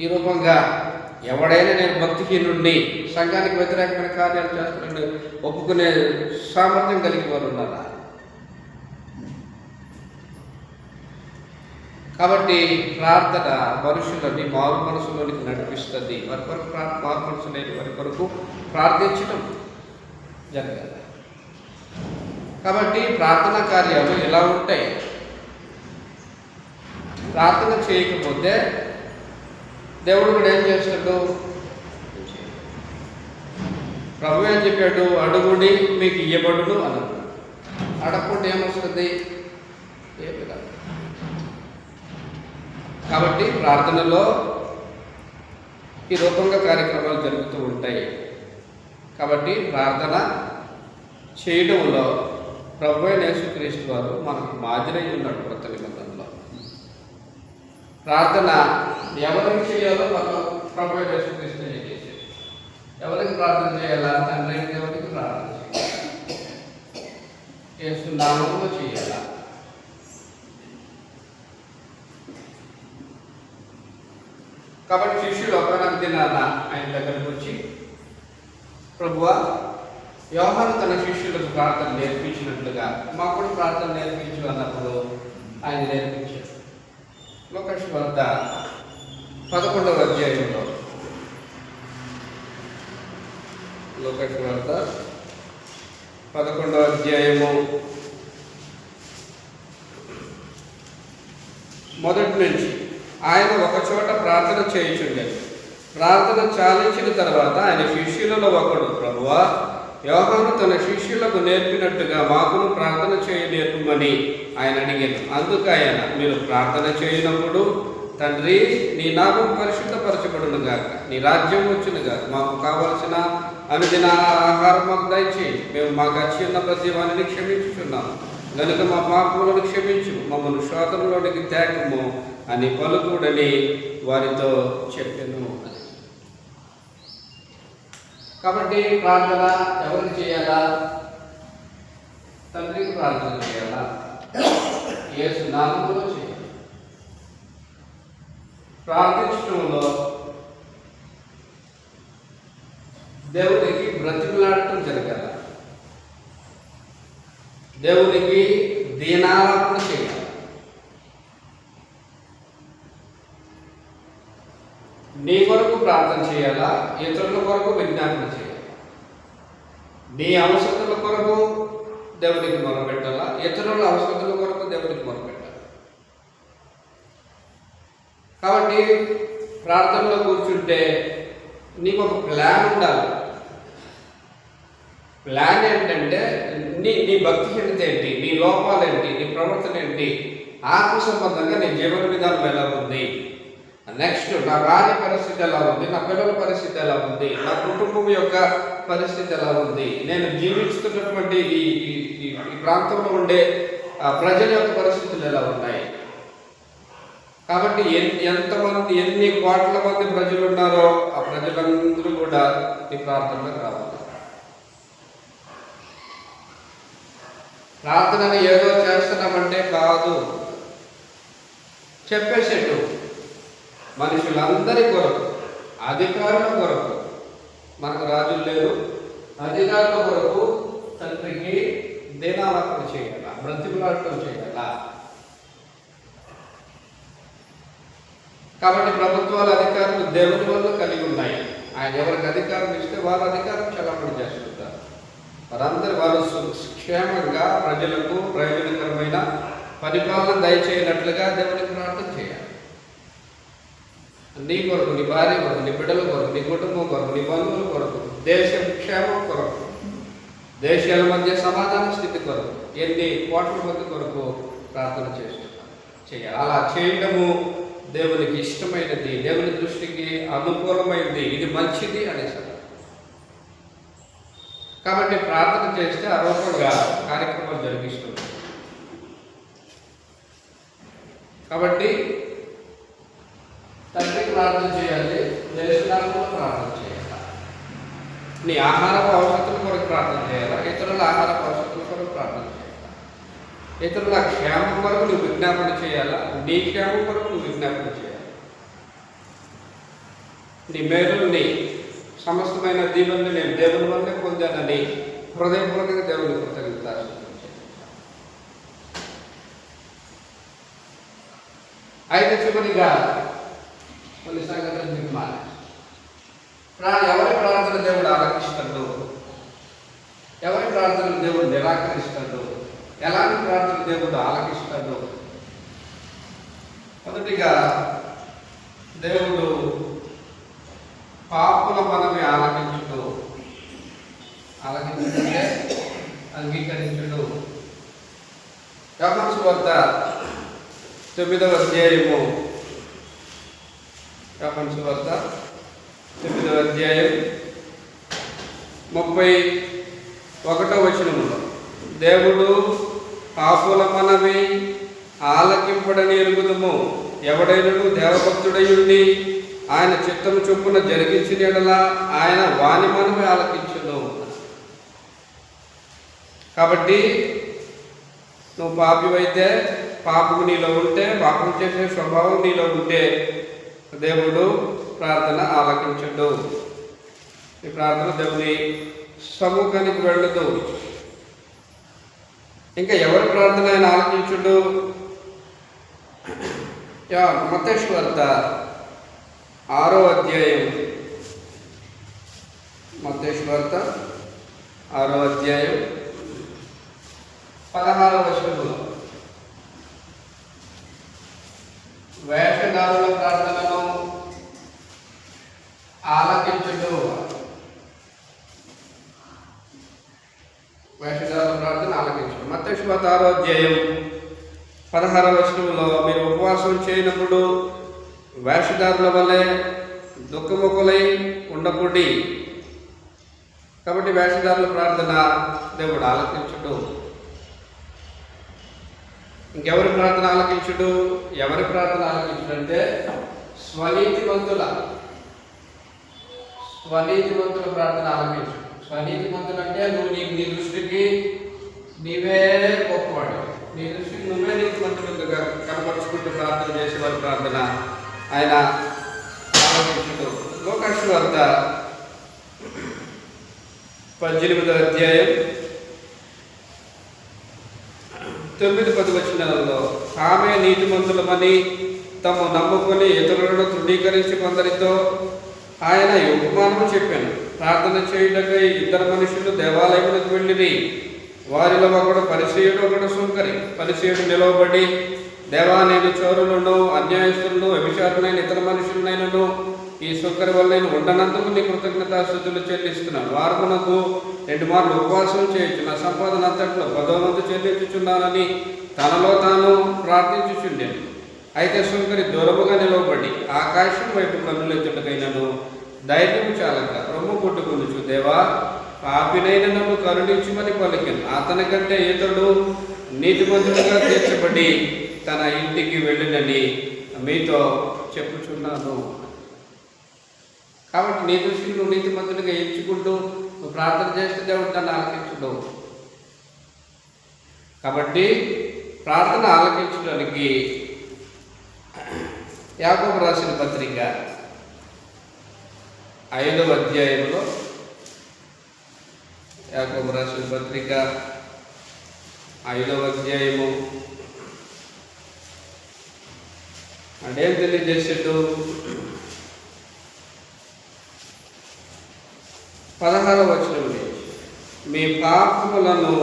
ఈ రూపంగా ఎవడైనా నేను భక్తిహీనుండి సంఘానికి వ్యతిరేకమైన కార్యాలు చేస్తున్నాడు ఒప్పుకునే సామర్థ్యం కలిగి వారు ఉన్నారా? కాబట్టి ప్రార్థన మనుషులని మారు మనసులోనికి నడిపిస్తుంది. వారి కొరకు మారు మనసు లేని వారి కొరకు ప్రార్థించడం జరగాలి. కాబట్టి ప్రార్థనా కార్యాలు ఎలా ఉంటాయి? ప్రార్థన చేయకపోతే దేవుడు కూడా ఏం చేస్తాడు? ప్రభు ఏం చెప్పాడు? అడుగుడి మీకు ఇయ్యబడును అన్నాడు. అడగకుండా ఏమొస్తుంది? ఏమి రాదు. కాబట్టి ప్రార్థనలో ఈ రూపంగా కార్యక్రమాలు జరుగుతూ ఉంటాయి. కాబట్టి ప్రార్థన చేయడంలో ప్రభు అయిన యేసుక్రీస్తు వారు మనకు మాదిరి ఉన్నాడు. కొత్త నిబంధనలో ప్రార్థన ఎవరికి చేయాలో ప్రభు అయిన యేసుక్రీస్తు చేసేది. ఎవరికి ప్రార్థన చేయాలా? తండ్రి దేవునికి ప్రార్థన చేయాలి, యేసు నామములో చేయాలా. కాబట్టి శిష్యులు ఒకనొక దినాన ఆయన దగ్గరకు వచ్చి, ప్రభువా, యోహాను తన శిష్యులకు ప్రార్థన నేర్పించినట్లుగా మాకు కూడా ప్రార్థన నేర్పించు అన్నప్పుడు ఆయన నేర్పించారు. లోకాసు వార్త 11వ అధ్యాయంలో, లోకాసు వార్త 11వ అధ్యాయము మొదటి నుంచి ఆయన ఒక చోట ప్రార్థన చేయుచుండెను. ప్రార్థన చాలించిన తర్వాత ఆయన శిష్యులలో ఒకడు, ప్రభువా, యోహాను తన శిష్యులకు నేర్పినట్టుగా మాకును ప్రార్థన చేయ నేర్పమని ఆయన అడిగాను. అందుకు ఆయన, మీరు ప్రార్థన చేయనప్పుడు, తండ్రి, నీ నామం పరిశుద్ధపరచబడును గాక, నీ రాజ్యం వచ్చును గాక, మాకు కావలసిన అనుదిన ఆహారం మాకు దయచేయి, మేము మాకు అచ్చిన ప్రతి వారిని క్షమించుచున్నాము కనుక మా పాపములను క్షమించు, మమ్మల్ని శోధనలోనికి తేకము అని పలుకుడని వారితో చెప్పెను. కాబట్టి ప్రార్థన ఎవరికి చేయాలా? తండ్రికి ప్రార్థన చేయాలా? యేసు నామములో చేయాలి. ప్రార్థించడంలో దేవునికి బ్రతిమలాడటం జరగాలి, దేవునికి దీనారాధన చేయాలి. నీ కొరకు ప్రార్థన చేయాలా? ఇతరుల కొరకు విజ్ఞాపన చేయాలి. నీ అవసరతల కొరకు దేవునికి మొరపెట్టాలా? ఇతరుల అవసరతల కొరకు దేవునికి మొరపెట్టాలి. కాబట్టి ప్రార్థనలో కూర్చుంటే నీకు ఒక ప్లాన్ ఉండాలి. ప్లాన్ ఏంటంటే నీ భక్తిహీనత ఏంటి, నీ లోపాలేంటి, నీ ప్రవర్తన ఏంటి, ఆత్మ సంబంధంగా నీ జీవన విధానం ఎలా ఉంది, నెక్స్ట్ నా భార్య పరిస్థితి ఎలా ఉంది, నా పిల్లల పరిస్థితి ఎలా ఉంది, నా కుటుంబం యొక్క పరిస్థితి ఎలా ఉంది, నేను జీవిస్తున్నటువంటి ఈ ప్రాంతంలో ఉండే ప్రజల యొక్క పరిస్థితులు ఎలా ఉన్నాయి. కాబట్టి ఎన్ని కోట్ల మంది ప్రజలు ఉన్నారో ఆ ప్రజలందరూ కూడా ఈ ప్రార్థనలోకి రావాలి. ప్రార్థనని ఏదో చేస్తున్నామంటే కాదు, చెప్పేసేటు మనుషులందరి కొరకు, అధికారుల కొరకు, మనకు రాజులు లేరు, అధికారుల కొరకు తండ్రికి దీనాలర్పణ చేయాలా, బ్రతిమలాడటం చేయాలా. కాబట్టి ప్రభుత్వాల అధికారులు దేవుని వల్ల కలిగి ఉన్నాయి. ఆయన ఎవరికి అధికారం ఇస్తే వాళ్ళ అధికారం చలామణి చేస్తుంటారు. వారు క్షేమంగా ప్రజలకు ప్రయోజనకరమైన పరిపాలన దయచేయనట్లుగా దేవునికి ప్రార్థన చేయాలి. నీ కొరకు, నీ భార్య కొరకు, నీ బిడ్డల కొరకు, నీ కుటుంబం కొరకు, నీ బంధువుల కొరకు, దేశం క్షేమం కొరకు, దేశాల మధ్య సమాధాన స్థితి కొరకు, ఎన్ని కోట్ల మంది కొరకు ప్రార్థన చేయాలి. అలా చేయడము దేవునికి ఇష్టమైనది, దేవుని దృష్టికి అనుకూలమైనది, ఇది మంచిది అనేసారు. కాబట్టి ప్రార్థన చేస్తే ఆ రూపంగా కార్యక్రమాలు జరిగిస్తుంది. కాబట్టి తండ్రికి ప్రార్థన చేయాలి, దేశాలకు ప్రార్థన చేయాలి, నీ ఆహారపు అవసరతల కొరకు ప్రార్థన చేయాలా, ఇతరుల ఆహారపు అవసరతల కొరకు ప్రార్థన చేయాలి, ఇతరుల క్షేమం కొరకు నువ్వు విజ్ఞాపన చేయాలా, నీ క్షేమం కొరకు నువ్వు విజ్ఞాపన చేయాలి. నీ మేలుని సమస్తమైన దీవెనలు నేను దేవుని వల్లే పొందానని హృదయపూర్వకంగా దేవుని కృతజ్ఞత. అయితే చివరిగా కొన్ని సంగతులు నిర్మాణం. ఎవరి ప్రార్థన దేవుడు ఆలకిస్తాడు, ఎవరి ప్రార్థన దేవుడు నిరాకరిస్తాడు, ఎలాంటి ప్రార్థన దేవుడు ఆలకిస్తాడు. మొదటిగా దేవుడు పాపుల మనమే ఆలకించుడు, ఆలకించుకుంటే అంగీకరించుడు. యోహాను సువార్త 9వ అధ్యాయము, యోహాను సువార్త 9వ అధ్యాయం 31వ వచనములో దేవుడు పాపుల మనవి ఆలకింపడని ఎరుగుదము, ఎవడైనను దేవభక్తుడై ఉండి ఆయన చిత్తము చొప్పున జరిగించిన యెడల ఆయన వాని మనవి ఆలకించును. కాబట్టి నువ్వు పాపివైతే, పాపము నీలో ఉంటే, పాపం చేసే స్వభావం నీలో ఉంటే దేవుడు ప్రార్థన ఆలకించడు. ఈ ప్రార్థన దేవుని సముఖానికి వెళ్ళదు. ఇంకా ఎవరి ప్రార్థన ఆయన ఆలకించుడు? మత్తయి సువార్త 6వ అధ్యాయం, మత్తయి సువార్త 6వ అధ్యాయం 16వ వచనములో వేషధారుల ప్రార్థనను ఆలకించుడు. వేషధారుల ప్రార్థన ఆలకించుడు. మత్తయి సువార్త 6వ అధ్యాయం 16వ వచనములో మీరు ఉపవాసం చేయనప్పుడు వేషధారుల వలె దుఃఖముఖులై ఉండకుడి. కాబట్టి వేషధారుల ప్రార్థన దేవుడు ఆలకించుడు. ఇంకెవరి ప్రార్థన ఆలకించుడు? ఎవరి ప్రార్థన ఆలకించుడు అంటే స్వనీతిమంతుల ప్రార్థన ఆలకించు. స్వనీతిమంతులు అంటే నువ్వు నీ దృష్టికి నీవే గొప్పవాడు, నీ దృష్టికి నువ్వే నీతిమంతులుగా కనపరుచుకుంటూ ప్రార్థన చేసేవారి ప్రార్థన ఆయన ఆలకించుడు. లోకాసు సువార్త 18వ అధ్యాయం 9-10 వచనాలలో ఆమె నీతిమంతులమని తమ నమ్ముకొని ఇతరులను తృణీకరించి కొందరితో ఆయన ఉపమానము చెప్పాను. ప్రార్థన చేయుటకై 2 మనుషులు దేవాలయములకు వెళ్ళిరి. వారిలో ఒకడు పరిసయ్యుడు, ఒకడు సుంకరి. పరిసయ్యుడు నిలవబడి దేవా, నేను చోరులను, అన్యాయస్తులను, వ్యభిచారులైన ఇతర మనుషులనైనను ఈ సుక్కరి వల్ల నేను ఉండనందుకు నీ కృతజ్ఞతాస్తుతులు చెల్లిస్తున్నాను. వారమునకు 2 మార్లు ఉపవాసం చేయొచ్చు, నా సంపాదన అంతట్లో 10వ వంతు చెల్లించుచున్నానని తనలో తాను ప్రార్థించుచుండెను. అయితే సుంకరి దూరముగా నిలవబడి ఆకాశం వైపు కన్నులెత్తుటకైనను ధైర్యము చాలక రొమ్ము కొట్టుకొనుచు, దేవా, పాపినైన నన్ను కరుణించుమని పలికెను. అతని కంటే ఇతడు నీతిమంతుడుగా తీర్చబడి తన ఇంటికి వెళ్ళినని మీతో చెప్పుచున్నాను. కాబట్టి నీ దృష్టిని నువ్వు నీతిమంతుడిగా ఎంచుకుంటూ నువ్వు ప్రార్థన చేస్తే దేవుడు దాన్ని ఆలకించడు. కాబట్టి ప్రార్థన ఆలకించడానికి యాకోబు రాసిన పత్రిక 5వ అధ్యాయంలో, యాకోబు రాసిన పత్రిక 5వ అధ్యాయము అదేం తెలియజేసాడు? 16వ వచనం, మీ పాపములను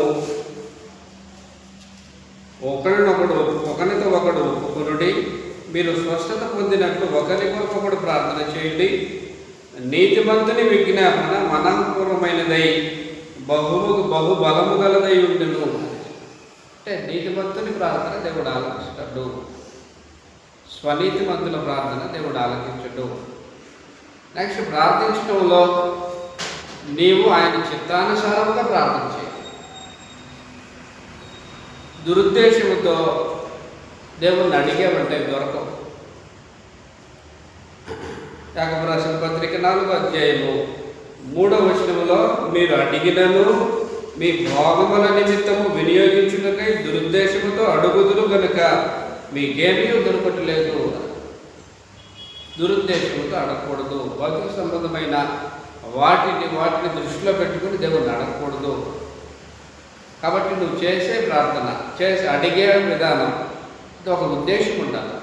ఒకరితో ఒకడు ఒప్పుకొనుడి, మీరు స్వస్థత పొందినట్లు ఒకరికొకడు ప్రార్థన చేయండి. నీతిమంతుని విజ్ఞాపన మనఃపూర్వమైనదై బహు బలము గలదై ఉండును. అంటే నీతిమంతుని ప్రార్థన దేవుడు ఆలకిస్తాడు, స్వనీతిమంతుల ప్రార్థన దేవుడు ఆలకించడు. నెక్స్ట్, ప్రార్థించడంలో నీవు ఆయన చిత్తానుసారంగా ప్రార్థన చేయి. దురుద్దేశముతో దేవుణ్ణి అడిగేవంటే దొరకవు. యాకోబు రాసిన పత్రిక 4వ అధ్యాయము 3వ వచనములో, మీరు అడిగినను మీ భోగముల నిమిత్తము వినియోగించుటకై దురుద్దేశముతో అడుగుదురు గనుక మీకేమీ దొరకట్లేదు. దురుద్దేశముతో అడగకూడదు. భౌతిక సంబంధమైన వాటిని దృష్టిలో పెట్టుకుని దేవుణ్ణి అడగకూడదు. కాబట్టి నువ్వు చేసే ప్రార్థన, చేసి అడిగే విధానం ఇది ఒక ఉద్దేశం ఉండాలి.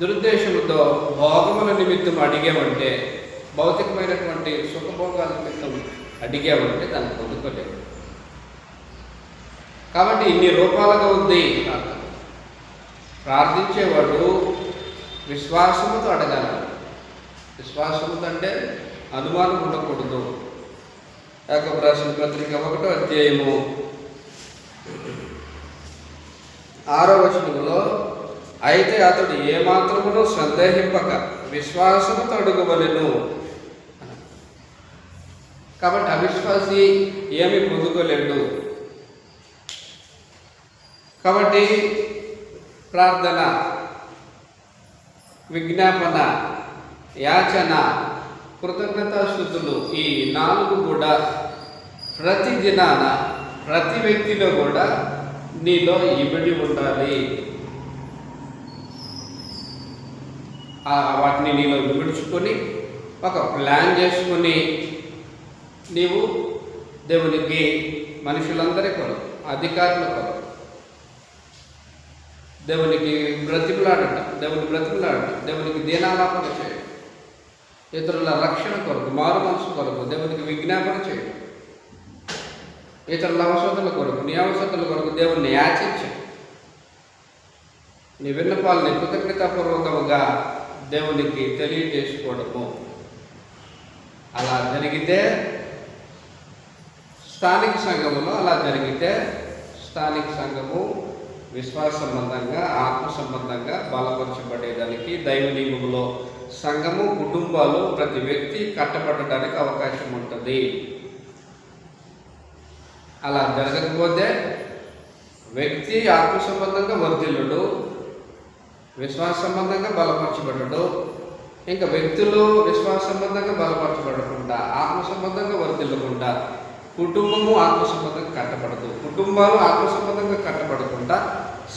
దురుద్దేశంతో భోగముల నిమిత్తం అడిగేవంటే, భౌతికమైనటువంటి సుఖభోగాల నిమిత్తం అడిగేవంటే దాన్ని పొందుకోలేదు. కాబట్టి ఇన్ని రూపాలుగా ఉంది ప్రార్థన. ప్రార్థించేవాడు విశ్వాసముతో అడగాలి. విశ్వాసముతో అంటే అనుమానం ఉండకూడదు. యాకోబు రాసిన పత్రిక 1వ అధ్యాయము 6వ వచనంలో, అయితే అతడు ఏమాత్రమును సందేహింపక విశ్వాసముతో అడుగవలెను. కాబట్టి అవిశ్వాసి ఏమీ పొందుకోలేడు. కాబట్టి ప్రార్థన, విజ్ఞాపన, యాచన, కృతజ్ఞతాస్తుతులు ఈ 4 కూడా ప్రతి దినాన ప్రతి వ్యక్తిలో కూడా నీలో ఇమిడి ఉండాలి. వాటిని నీలో విమర్చుకొని ఒక ప్లాన్ చేసుకొని నీవు దేవునికి, మనుషులందరి కొరకు, అధికారుల కొరకు దేవునికి బ్రతిమలాడటం, దేవునికి దీనాలాపన చేయడం, ఇతరుల రక్షణ కొరకు, మారు మనసు కొరకు దేవునికి విజ్ఞాపన చేయడం, ఇతరుల అవసరతల కొరకు, నీ అవసరతల కొరకు దేవుణ్ణి యాచించడం, నీ విన్నపాలని కృతజ్ఞతాపూర్వకముగా దేవునికి తెలియజేసుకోవడము. అలా జరిగితే స్థానిక సంఘము విశ్వాస సంబంధంగా, ఆత్మ సంబంధంగా బలపరచబడేదానికి దైవ నియమములో సంఘము, కుటుంబాలు, ప్రతి వ్యక్తి కట్టబడడానికి అవకాశం ఉంటుంది. అలా జరగకపోతే వ్యక్తి ఆత్మ సంబంధంగా వర్ధిల్లుడు, విశ్వాస సంబంధంగా బలపరచబడడు. ఇంకా వ్యక్తులు విశ్వాస సంబంధంగా బలపరచబడకుండా, ఆత్మ సంబంధంగా వర్ధిల్లకుండా, కుటుంబము ఆత్మ సంబంధంగా కట్టబడదు. కుటుంబాలు ఆత్మ సంబంధంగా కట్టబడకుండా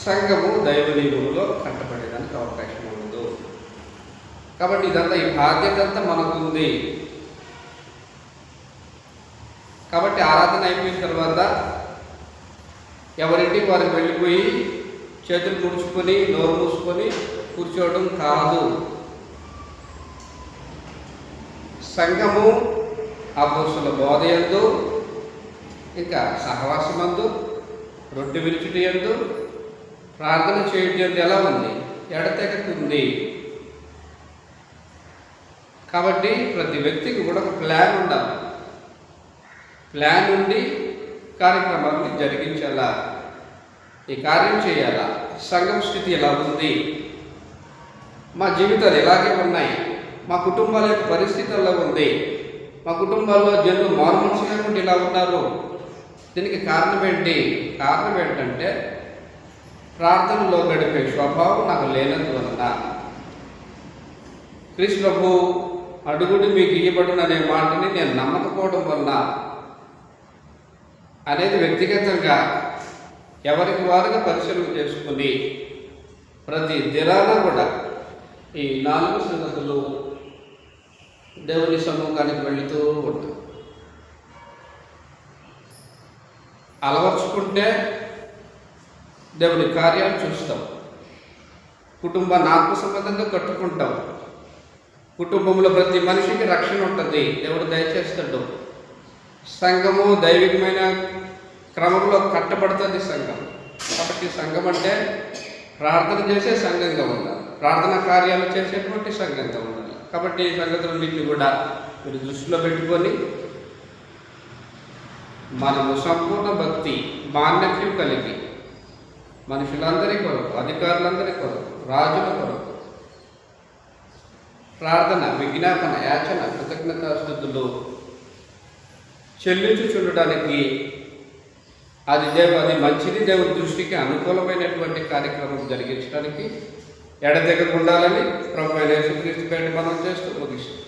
సంఘము దైవ నియమములో కట్టబడేదానికి అవకాశం ఉండదు. కాబట్టి ఇదంతా, ఈ బాధ్యత అంతా మనకుంది. కాబట్టి ఆరాధన అయిపోయిన తర్వాత ఎవరింటికి వారికి వెళ్ళిపోయి చేతులు ముడుచుకొని నోరు మూసుకొని కూర్చోవడం కాదు. సంఘము అపోస్తుల బోధ యందు, ఇంకా సహవాసమందు, రొట్టె విరుచుట యందు ప్రార్థన చేయటం యందు ఎలా ఉంది? ఎడతెగకుంది. కాబట్టి ప్రతి వ్యక్తికి కూడా ఒక ప్లాన్ ఉండాలి. ప్లాన్ ఉండి కార్యక్రమాన్ని జరిగించాలా, ఈ కార్యం చేయాలా. సంఘం స్థితి ఎలా ఉంది? మా జీవితాలు ఎలాగే ఉన్నాయి? మా కుటుంబాల యొక్క పరిస్థితి ఎలా ఉంది? మా కుటుంబాల్లో జనులు మారుమనసు లేకుండా ఇలా ఉన్నారు. దీనికి కారణం ఏంటి? కారణం ఏంటంటే ప్రార్థనలో గడిపే స్వభావం నాకు లేనందువలన. క్రీస్తు ప్రభు అడుగుడు మీకు ఇయ్యబడును అనే మాటని నేను నమ్మకపోవడం వలన అనేది వ్యక్తిగతంగా ఎవరికి వారుగా పరిశీలన చేసుకుని ప్రతి దినాన కూడా ఈ 4 సంగతులు దేవుని సముఖానికి వెళుతూ ఉంటాం. అలవర్చుకుంటే దేవుని కార్యాలు చూస్తాం. కుటుంబాన్ని ఆత్మ సంబంధంగా కట్టుకుంటాం. కుటుంబంలో ప్రతి మనిషికి రక్షణ ఉంటుంది, దేవుడు దయచేస్తాడు. సంఘము దైవికమైన క్రమంలో కట్టబడుతుంది సంఘం. కాబట్టి సంఘం అంటే ప్రార్థన చేసే సంఘంగా ఉండాలి, ప్రార్థన కార్యాలు చేసేటువంటి సంఘంగా ఉండాలి. కాబట్టి ఈ సంగతులన్నింటినీ కూడా మీరు దృష్టిలో పెట్టుకొని మనము సంపూర్ణ భక్తి మాన్యత్యం కలిగి మనుషులందరి కొరకు, అధికారులందరి కొరకు, రాజుల కొరకు ప్రార్థన, విజ్ఞాపన, యాచన, కృతజ్ఞతాస్తుతులు చెల్లించుచుండడానికి అది మంచిది, దేవుని దృష్టికి అనుకూలమైనటువంటి కార్యక్రమం జరిగించడానికి ఎడతెగకుండాలని ప్రభు అయిన యేసుక్రీస్తు పేరిట మనం చేస్తూ ముగిస్తాం.